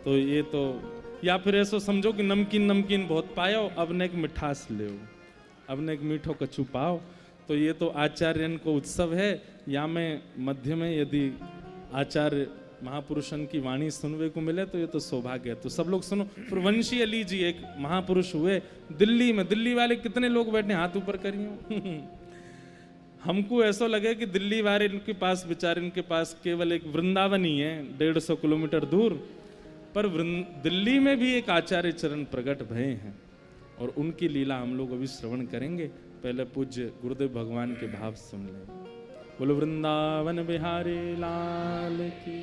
तो ये तो, या फिर ऐसा समझो कि नमकीन नमकीन बहुत पायो, अब ने एक मिठास ले, अब ने एक मीठो कछु पाओ। तो ये तो आचार्यन को उत्सव है। या में मध्य में यदि आचार्य महापुरुषन की वाणी सुनने को मिले तो ये तो सौभाग्य है। तो सब लोग सुनो। फिर वंशी अली जी एक महापुरुष हुए दिल्ली में। दिल्ली वाले कितने लोग बैठे, हाथ ऊपर करिए। हमको ऐसा लगे कि दिल्ली वाले इनके पास बेचारे, इनके पास केवल एक वृंदावन ही है 150 किलोमीटर दूर, पर दिल्ली में भी एक आचार्य चरण प्रकट भये हैं और उनकी लीला हम लोग अभी श्रवण करेंगे। पहले पूज्य गुरुदेव भगवान के भाव सुन लें। बोलो वृंदावन बिहारी लाल की।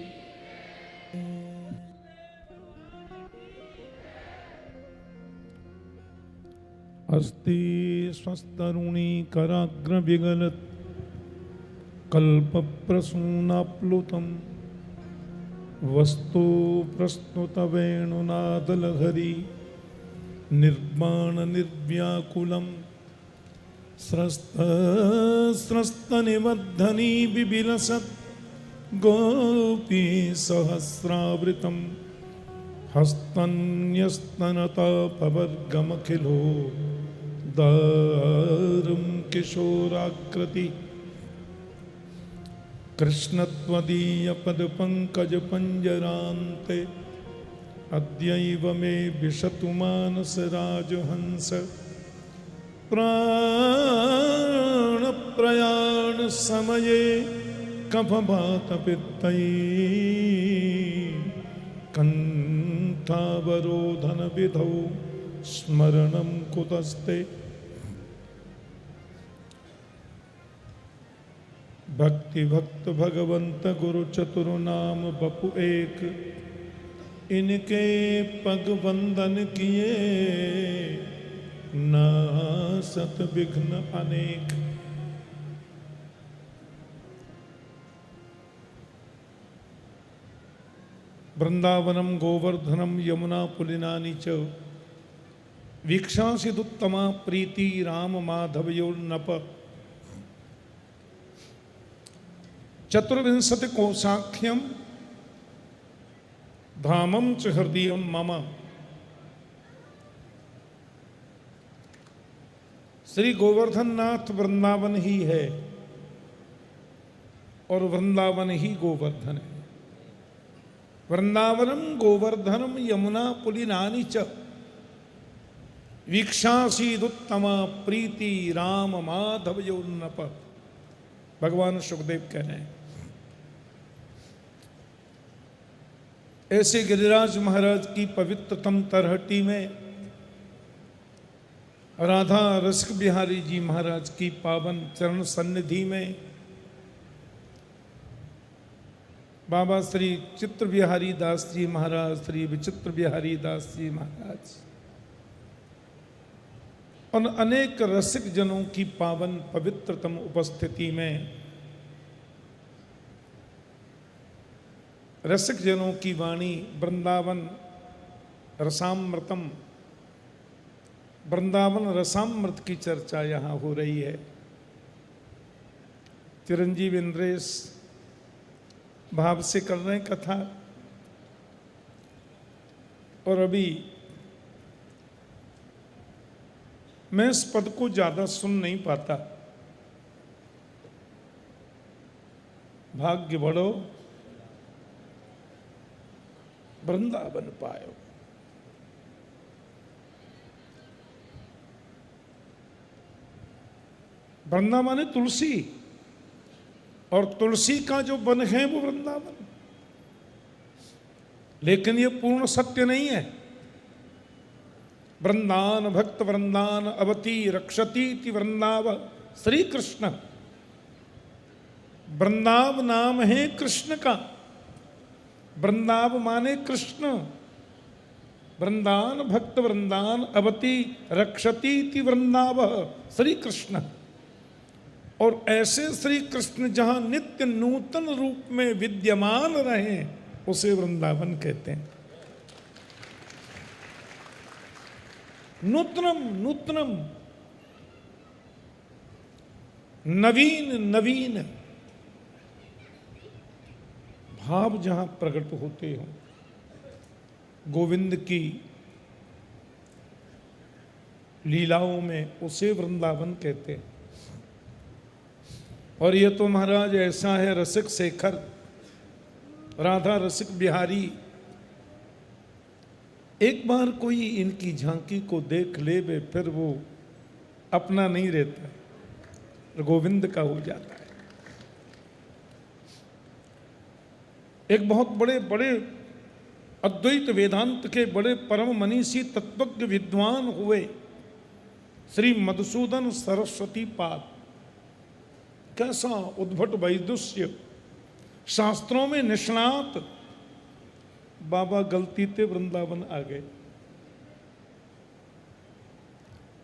अस्ति स्वस्तरुणी कराग्र विगलत कल्प प्रसूनाप्लुतम वस्तु प्रस्तुत वेणुनादलहरी निर्माण निर्व्याकुलम स्रस्त निबद्धनी बिबिलसत् गोपी सहस्रावृतम हस्तन्यस्तनतापवर्गमखिलो दारुं किशोराकृति कृष्णत्वदीय पदपङ्कजपञ्जरान्ते अद्यैव मे विशतु मानसराजहंस प्राणप्रयाण समये कफवातपित्तैः कंठावरोधन विधौ स्मरणं कुतस्ते। भक्ति भक्त भगवंत गुरु चतुर नाम बपु एक, इनके पग वंदन किए नासत विघ्न अनेक। वृंदावनम गोवर्धनम यमुना पुलिनानि च वीक्षासिदुत्तमा प्रीति राम माधवयोर्नप। चतुर्विंशति कोशाख्यम धामम च हृदयम मम। श्री गोवर्धन नाथ वृंदावन ही है और वृंदावन ही गोवर्धन है। वृंदावनम गोवर्धनम यमुना पुलिनानि च वीक्षासीदुत्तमा प्रीति राम माधवयोर्नप। भगवान सुखदेव कह रहे हैं। ऐसे गिरिराज महाराज की पवित्रतम तरहटी में राधा रसिक बिहारी जी महाराज की पावन चरण सन्निधि में बाबा श्री चित्र बिहारी दास जी महाराज, श्री विचित्र बिहारी दास जी महाराज और अनेक रसिक जनों की पावन पवित्रतम उपस्थिति में रसिक जनों की वाणी वृंदावन रसामृतम, वृंदावन रसामृत की चर्चा यहाँ हो रही है। चिरंजीव इंद्रेश भाव से कर रहे हैं कथा। और अभी मैं इस पद को ज्यादा सुन नहीं पाता। भाग्य बढ़ो वृंदावन पायो। वृंदावन है तुलसी और तुलसी का जो वन है वो वृंदावन। लेकिन ये पूर्ण सत्य नहीं है। वृंदावन भक्त वृंदावन अवती रक्षती ति वृंदाव श्री कृष्ण। वृंदाव नाम है कृष्ण का। वृंदाव माने कृष्ण। वृंदान भक्त वृंदान अवति रक्षति ति वृंदावह श्री कृष्ण। और ऐसे श्री कृष्ण जहां नित्य नूतन रूप में विद्यमान रहे उसे वृंदावन कहते हैं। नूतनम नूतनम, नवीन नवीन भाव जहां प्रकट होते हो गोविंद की लीलाओं में, उसे वृंदावन कहते हैं। और ये तो महाराज ऐसा है, रसिक शेखर, राधा रसिक बिहारी। एक बार कोई इनकी झांकी को देख ले वे फिर वो अपना नहीं रहता, गोविंद का हो जाता है। एक बहुत बड़े बड़े अद्वैत वेदांत के बड़े परम मनीषी तत्वज्ञ विद्वान हुए श्री मधुसूदन सरस्वती पाद। कैसा उद्भट वैदुष्य, शास्त्रों में निष्णात। बाबा गलती ते वृंदावन आ गए।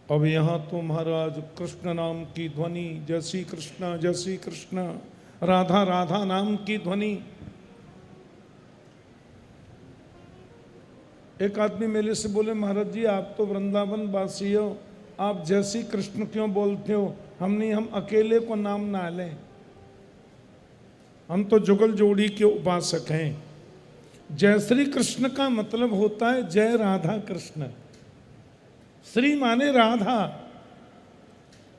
अब यहां तो महाराज कृष्ण नाम की ध्वनि, जय श्री कृष्ण जय श्री कृष्ण, राधा राधा नाम की ध्वनि। एक आदमी मेरे से बोले, महाराज जी आप तो वृंदावन वासी हो, आप जय श्री कृष्ण क्यों बोलते हो? हम अकेले को नाम ना लें, हम तो जुगल जोड़ी के उपासक हैं। जय श्री कृष्ण का मतलब होता है जय राधा कृष्ण। श्री माने राधा,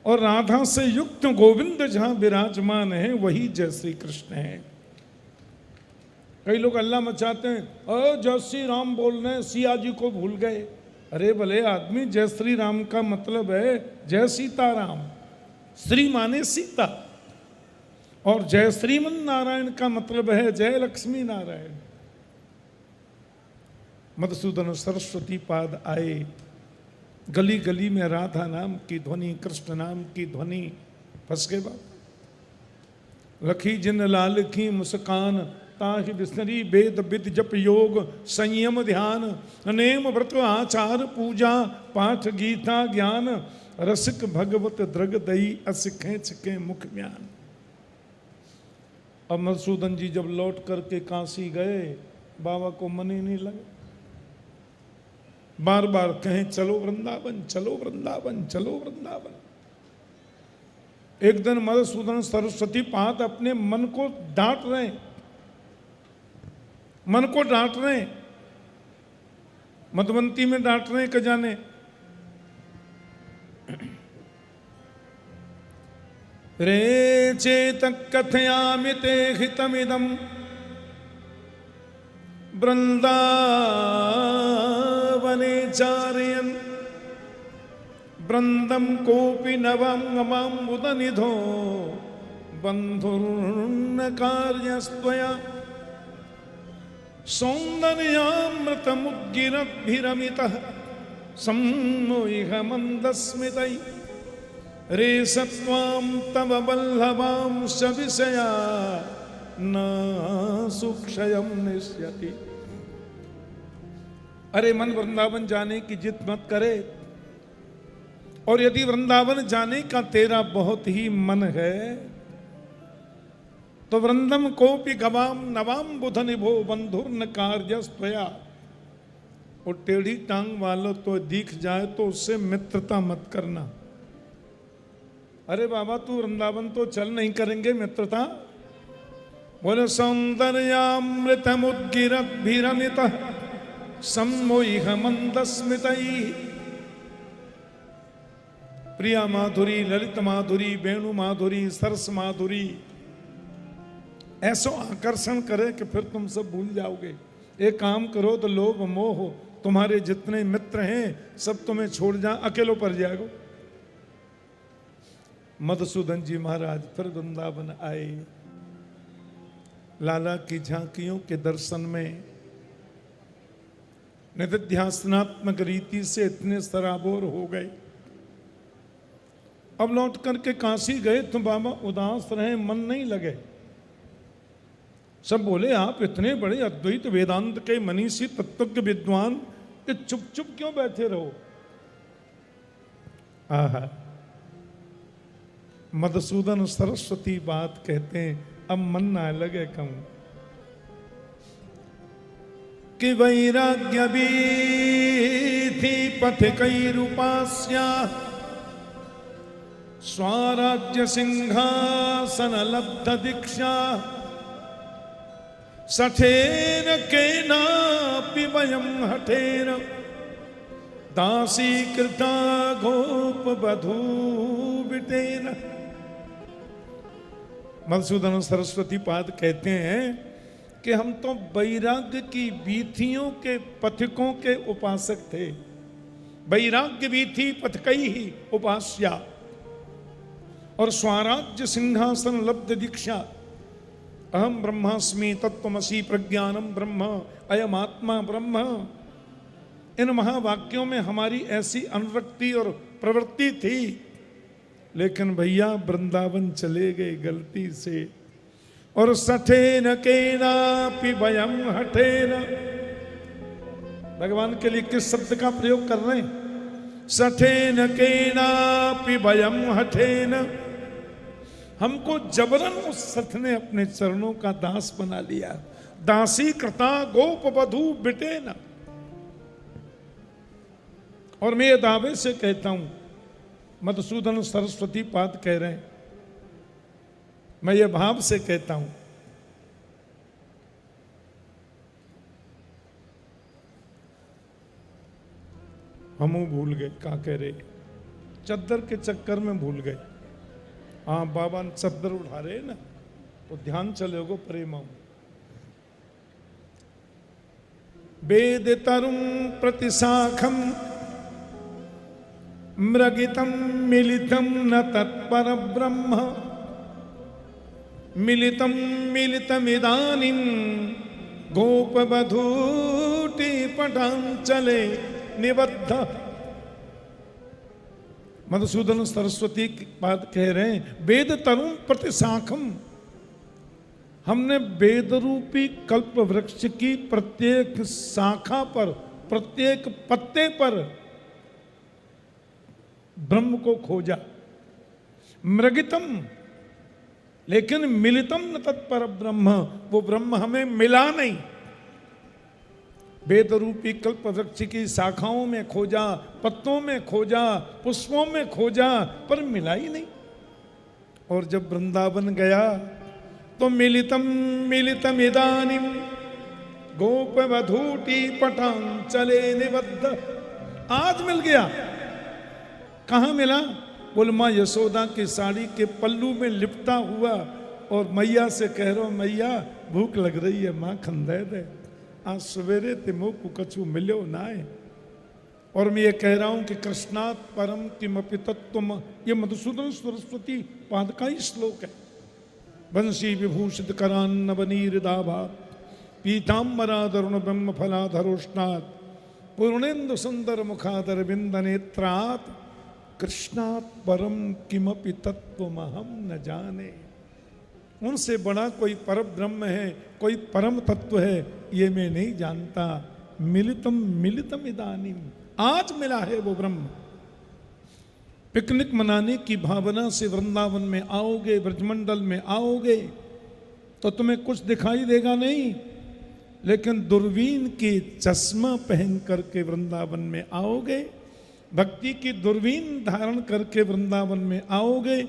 और राधा से युक्त गोविंद जहां विराजमान है वही जय श्री कृष्ण है। कई लोग अल्लाह मचाते हैं, जय श्री राम बोल रहे हैं, सिया जी को भूल गए। अरे भले आदमी, जय श्री राम का मतलब है जय सीताराम। श्री माने सीता, और जय श्रीमन नारायण का मतलब है जय लक्ष्मी नारायण। मधुसूदन सरस्वती पाद आए, गली गली में राधा नाम की ध्वनि, कृष्ण नाम की ध्वनि। फंस गए बात। लखी जिन लाल की मुस्कान, ताहि बिसरी वेद विद जप योग संयम ध्यान, नेम व्रत आचार पूजा पाठ गीता ज्ञान, रसिक भगवत द्रग दई असिखें छिके मुख म्यान। अब मधुसूदन जी जब लौट करके काशी गए, बाबा को मन ही नहीं लगा। बार बार कहें चलो वृंदावन चलो वृंदावन चलो वृंदावन। एक दिन मधुसूदन सरस्वती पाद अपने मन को डांट रहे, मन को डांट रहे, मधुवंती में डांट रहे कि जाने। रे चेतक कथयामि ते हितमिदं वृंदावने चारयन्, वृंदं कोपि नवममुदनिधो बंधुर्न कार्यस्त्वया, सौंदर्यामृतमुद्गिरद्भिरमितः सम्मोह मंदस्मितै, रे सत्वां तव वल्लभांश विषया न सुक्षयं निश्यति। अरे मन वृंदावन जाने की जिद मत करे, और यदि वृंदावन जाने का तेरा बहुत ही मन है तो वृंदम कोपि गवाम नवाम बुध निभो बंधुर्न कार्यस्त्वया। और टेढ़ी टांग वालों तो दिख जाए तो उससे मित्रता मत करना। अरे बाबा तू वृंदावन तो चल, नहीं करेंगे मित्रता। बोले सौंदर्यामृतमुद्गिरद्भिरमितः सम्मोह मंदस्मितैः, प्रिया माधुरी, ललित माधुरी, वेणु माधुरी, सरस माधुरी ऐसो आकर्षण करे कि फिर तुम सब भूल जाओगे। एक काम करो तो लोभ मोह तुम्हारे जितने मित्र हैं सब तुम्हें छोड़ जा, अकेलो पर जाएगो। मधुसूदन जी महाराज फिर वृंदावन आए। लाला की झांकियों के दर्शन में निधिध्यासनात्मक रीति से इतने सराबोर हो गए। अब लौट करके काशी गए तो बाबा उदास रहे, मन नहीं लगे। सब बोले आप इतने बड़े अद्वैत वेदांत के मनीषी तत्वज्ञ विद्वान, कि चुप चुप क्यों बैठे रहो। आहा, मधुसूदन सरस्वती बात कहते हैं, अब मन ना लगे कहूं कि वैराग्य वीथि पथिकैरुपास्या स्वराज्य सिंहासन लब्ध दीक्षा सठेन केनापि वयं हठेन दासीकृता गोप वधू बिटेन। मधुसूदन सरस्वती पाद कहते हैं कि हम तो वैराग्य की वीथियों के पथिकों के उपासक थे। वैराग्य वीथि पथकई ही उपास्या और स्वराज्य सिंहासन लब्ध दीक्षा। अहम ब्रह्मास्मि तत्त्वमसि प्रज्ञानम ब्रह्म अयम आत्मा ब्रह्म। इन महावाक्यों में हमारी ऐसी अनुरक्ति और प्रवृत्ति थी, लेकिन भैया वृंदावन चले गए गलती से। और सठेन केनापि वयं हठेन, भगवान के लिए किस शब्द का प्रयोग कर रहे हैं? सठेन केनापि वयं हठेन। हमको जबरन उस सठ ने अपने चरणों का दास बना लिया। दासी कृता गोप वधू बिटेन। और मैं ये दावे से कहता हूं, मधुसूदन सरस्वती पाद कह रहे हैं, मैं ये भाव से कहता हूं, हम भूल गए क्या कह रहे, चद्दर के चक्कर में भूल गए। हाँ, बाबा चद्दर उठा रहे ना, तो ध्यान चलेगो प्रेम। वेद तरुम प्रतिशाखम मृगितम मिलितम न तत्पर ब्रह्म मिलितम मिलितमिदानीं गोपवधूटी पटांचले निबद्ध। मधुसूदन सरस्वती की बात कह रहे हैं, वेद तरुण प्रतिशाखम, हमने वेद रूपी कल्प वृक्ष की प्रत्येक शाखा पर, प्रत्येक पत्ते पर ब्रह्म को खोजा। मृगितम, लेकिन मिलितम न तत्पर ब्रह्म, वो ब्रह्म हमें मिला नहीं। वेद रूपी कल्प वृक्ष की शाखाओं में खोजा, पत्तों में खोजा, पुष्पों में खोजा, पर मिला ही नहीं। और जब वृंदावन गया तो मिलितम मिलितम इदानीं गोप वधूटी पटांचले निबद्ध। आज मिल गया। कहाँ मिला? बोल, माँ यशोदा की साड़ी के पल्लू में लिपटा हुआ, और मैया से कह रहा हूं, मैया भूख लग रही है, माँ खंदे दे, आज सवेरे तिमो को कछु मिलो ना है। और मैं ये कह रहा हूं कि कृष्णात् परम किमपि तत्त्वम, ये मधुसूदन सरस्वती पाद का ही श्लोक है। वंशी विभूषित करान्नवनीरदाभा पीताम्बरादरुण ब्रह्म फलाधरोष्णात् पूर्णेन्दु सुंदर मुखादर बिंद नेत्रात् कृष्णात् परम किमपि तत्त्वमहं न जाने। उनसे बड़ा कोई परम ब्रह्म है, कोई परम तत्व है, ये मैं नहीं जानता। मिलितम मिलितम इदानीं, आज मिला है वो ब्रह्म। पिकनिक मनाने की भावना से वृंदावन में आओगे, ब्रजमंडल में आओगे, तो तुम्हें कुछ दिखाई देगा नहीं, लेकिन दूरबीन की चश्मा पहन करके वृंदावन में आओगे, भक्ति की दूरबीन धारण करके वृंदावन में आओगे,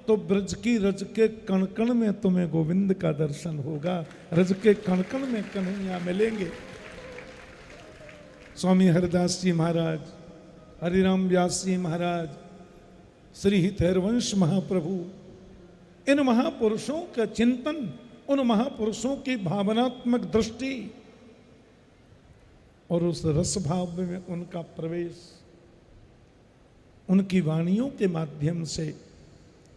तो ब्रज की रज के कण कण में तुम्हें गोविंद का दर्शन होगा। रज के कण कण में कन्हैया मिलेंगे। स्वामी हरिदास जी महाराज, हरिराम व्यास जी महाराज, श्री हितैषी महाप्रभु, इन महापुरुषों का चिंतन, उन महापुरुषों की भावनात्मक दृष्टि और उस रस भाव में उनका प्रवेश, उनकी वाणियों के माध्यम से,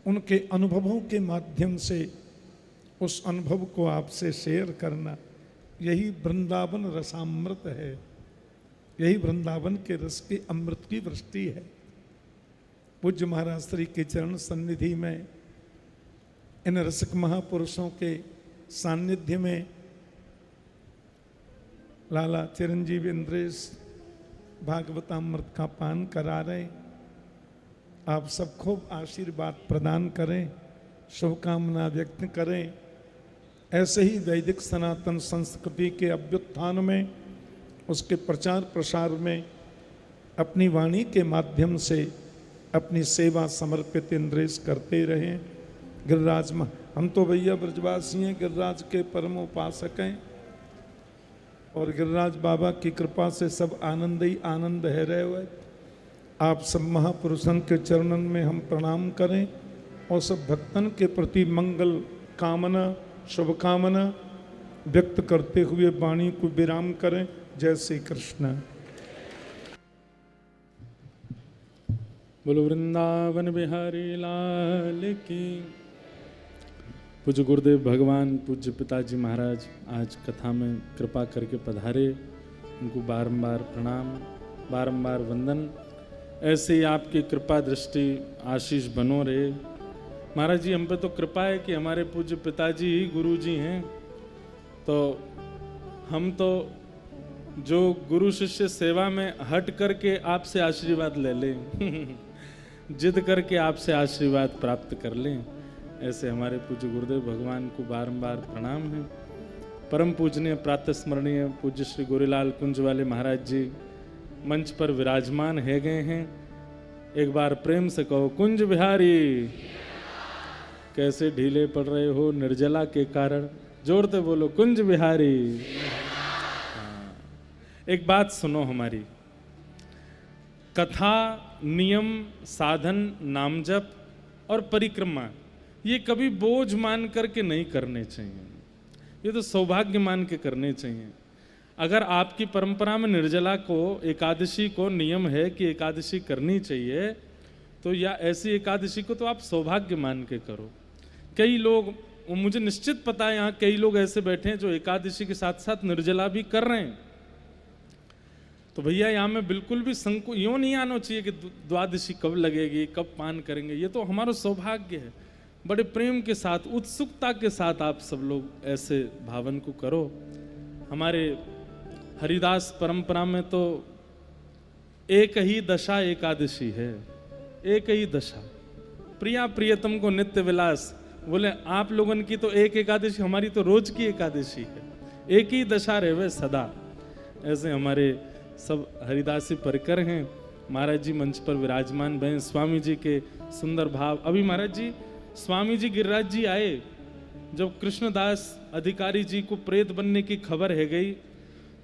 उनके अनुभवों के माध्यम से उस अनुभव को आपसे शेयर करना, यही वृंदावन रसामृत है। यही वृंदावन के रस के अमृत की वृष्टि है। पूज्य महाराज श्री के चरण सन्निधि में, इन रसिक महापुरुषों के सानिध्य में लाला चिरंजीव इंद्रेश भागवतामृत का पान करा रहे। आप सब खूब आशीर्वाद प्रदान करें, शुभकामना व्यक्त करें। ऐसे ही वैदिक सनातन संस्कृति के अभ्युत्थान में, उसके प्रचार प्रसार में अपनी वाणी के माध्यम से अपनी सेवा समर्पित इंद्रेश करते रहें। गिरिराज हम तो भैया ब्रजवासी हैं, गिरिराज के परम उपासक हैं और गिरिराज बाबा की कृपा से सब आनंद ही आनंद है रहे हुए। आप सब महापुरुषों के चरणन में हम प्रणाम करें और सब भक्तन के प्रति मंगल कामना शुभकामना व्यक्त करते हुए वाणी को विराम करें। जय श्री कृष्ण। बोलो वृंदावन बिहारी लाल की। पूज्य गुरुदेव भगवान, पूज्य पिताजी महाराज आज कथा में कृपा करके पधारे, उनको बारंबार प्रणाम, बारंबार वंदन। ऐसे ही आपकी कृपा दृष्टि आशीष बनो रहे। महाराज जी, हम पे तो कृपा है कि हमारे पूज्य पिताजी ही गुरु जी हैं, तो हम तो जो गुरु शिष्य सेवा में हट करके आपसे आशीर्वाद ले लें जिद करके आपसे आशीर्वाद प्राप्त कर लें। ऐसे हमारे पूज्य गुरुदेव भगवान को बारंबार प्रणाम है। परम पूजनीय प्रातः स्मरणीय पूज्य श्री गोरीलाल कुंज वाले महाराज जी मंच पर विराजमान है गए हैं। एक बार प्रेम से कहो कुंज बिहारी। कैसे ढीले पड़ रहे हो निर्जला के कारण, जोरते बोलो कुंज बिहारी। एक बात सुनो, हमारी कथा, नियम, साधन, नामजप और परिक्रमा ये कभी बोझ मान करके नहीं करने चाहिए, ये तो सौभाग्य मान के करने चाहिए। अगर आपकी परंपरा में निर्जला को, एकादशी को नियम है कि एकादशी करनी चाहिए, तो या ऐसी एकादशी को तो आप सौभाग्य मान के करो। कई लोग, मुझे निश्चित पता है यहाँ कई लोग ऐसे बैठे हैं जो एकादशी के साथ साथ निर्जला भी कर रहे हैं। तो भैया यहाँ में बिल्कुल भी संकोच यूँ नहीं आना चाहिए कि द्वादशी कब लगेगी, कब पान करेंगे। ये तो हमारा सौभाग्य है। बड़े प्रेम के साथ, उत्सुकता के साथ आप सब लोग ऐसे भावन को करो। हमारे हरिदास परंपरा में तो एक ही दशा एकादशी है, एक ही दशा। प्रिया प्रियतम को नित्य विलास। बोले आप लोगों की तो एक एकादशी, हमारी तो रोज की एकादशी है। एक ही दशा रहे सदा। ऐसे हमारे सब हरिदासी परिकर हैं। महाराज जी मंच पर विराजमान भय। स्वामी जी के सुंदर भाव। अभी महाराज जी, स्वामी जी गिरिराज जी आए, जब कृष्णदास अधिकारी जी को प्रेत बनने की खबर है गई,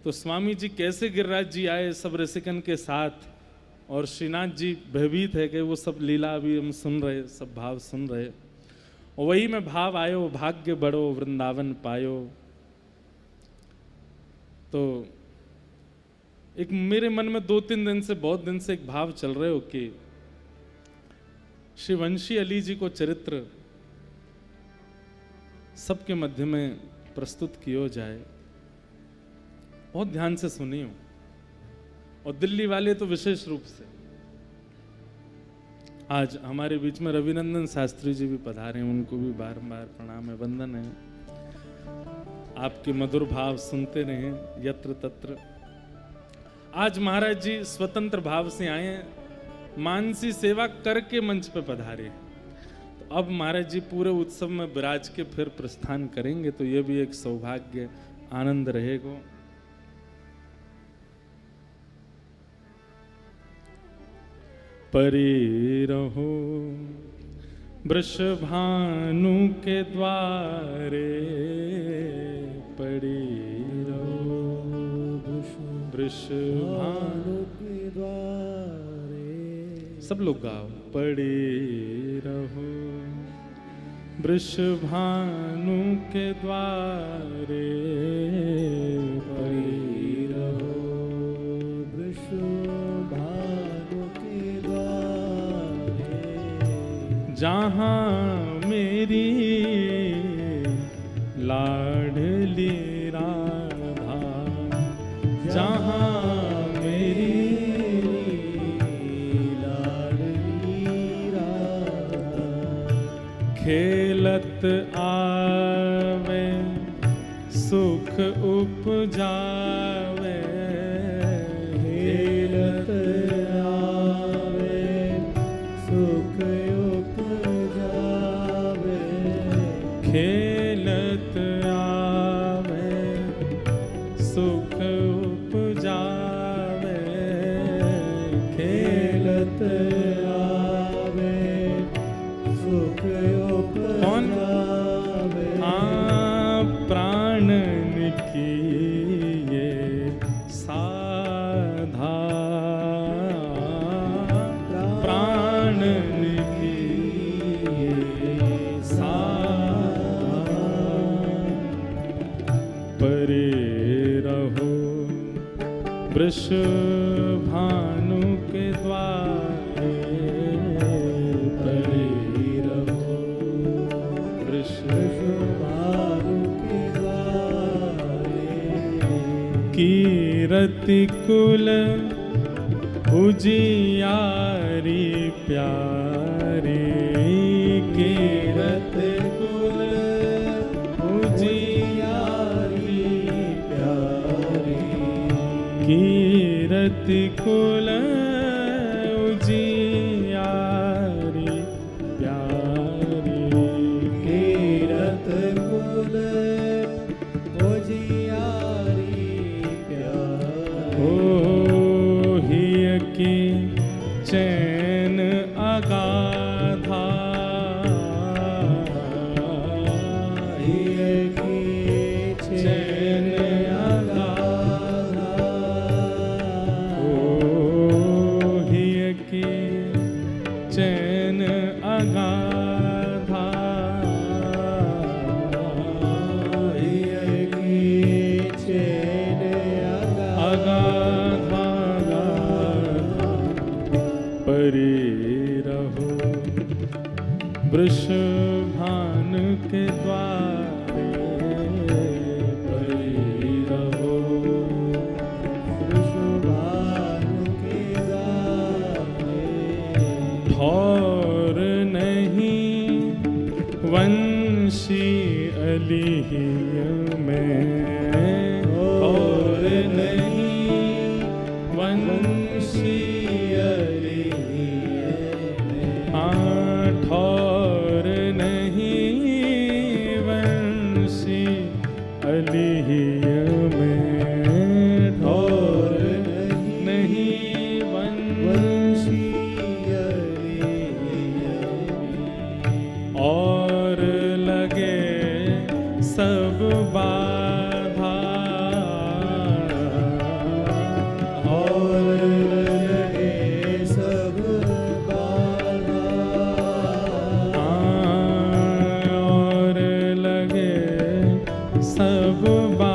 तो स्वामी जी कैसे गिरिराज जी आए सब रसिकन के साथ, और श्रीनाथ जी भयभीत है कि वो सब लीला अभी हम सुन रहे, सब भाव सुन रहे। और वही में भाव आयो, भाग्य बढ़ो वृंदावन पायो। तो एक मेरे मन में 2-3 दिन से, बहुत दिन से एक भाव चल रहे हो कि श्री वंशी अली जी को चरित्र सबके मध्य में प्रस्तुत किया जाए। बहुत ध्यान से सुनियो, और दिल्ली वाले तो विशेष रूप से। आज हमारे बीच में रविनंदन शास्त्री जी भी पधारे हैं, उनको भी बारंबार प्रणाम है, वंदन है। आपके मधुर भाव सुनते रहे यत्र तत्र। आज महाराज जी स्वतंत्र भाव से आए हैं, मानसी सेवा करके मंच पे पधारे। तो अब महाराज जी पूरे उत्सव में विराज के फिर प्रस्थान करेंगे, तो ये भी एक सौभाग्य आनंद रहेगा। परी रहो वृषभानु के द्वारे, पड़ी रहो वृषभानु के द्वारे। सब लोग गाओ। पड़ी रहो वृषभानु के द्वारे, पड़ी रहो वृषभानु के द्वारे। जहाँ मेरी लाडली राधा, जहाँ मेरी लाडली राधा, खेलत आवे सुख उपजावे, खेलत खेलत आवे सुख उपजावे, खेलत आवे सुख उपजावे। प्राण की ये साधा, प्राण की ये साधा, परे रहो वृषभानु के द्वारे, परे रहो वृषभानु के द्वारे। कीरति कुल उजियारी प्यारी, कीरति कुल उजियारी प्यारी, कीरति कुल उजियारी प्यारी, कीरत कुल उजियारी प्यारी। ओ हिय की चैन अगाधा, हिय की चैन अगाधा। ओ हिय की चैन अगाधा, हिय की चैन अगाधा गाधा। परे रहो वृषभान के द्वारे, परे रहो वृषभानु के द्वारे। ठौर नहीं वंशी अलिहिय में, ठौर नहीं वंशी ठौर नहीं वंशी अलिहिय में, ठौर नहीं वंशी और लगे सब बाधा, और लगे सब बाधा। और लगे सब बाधा।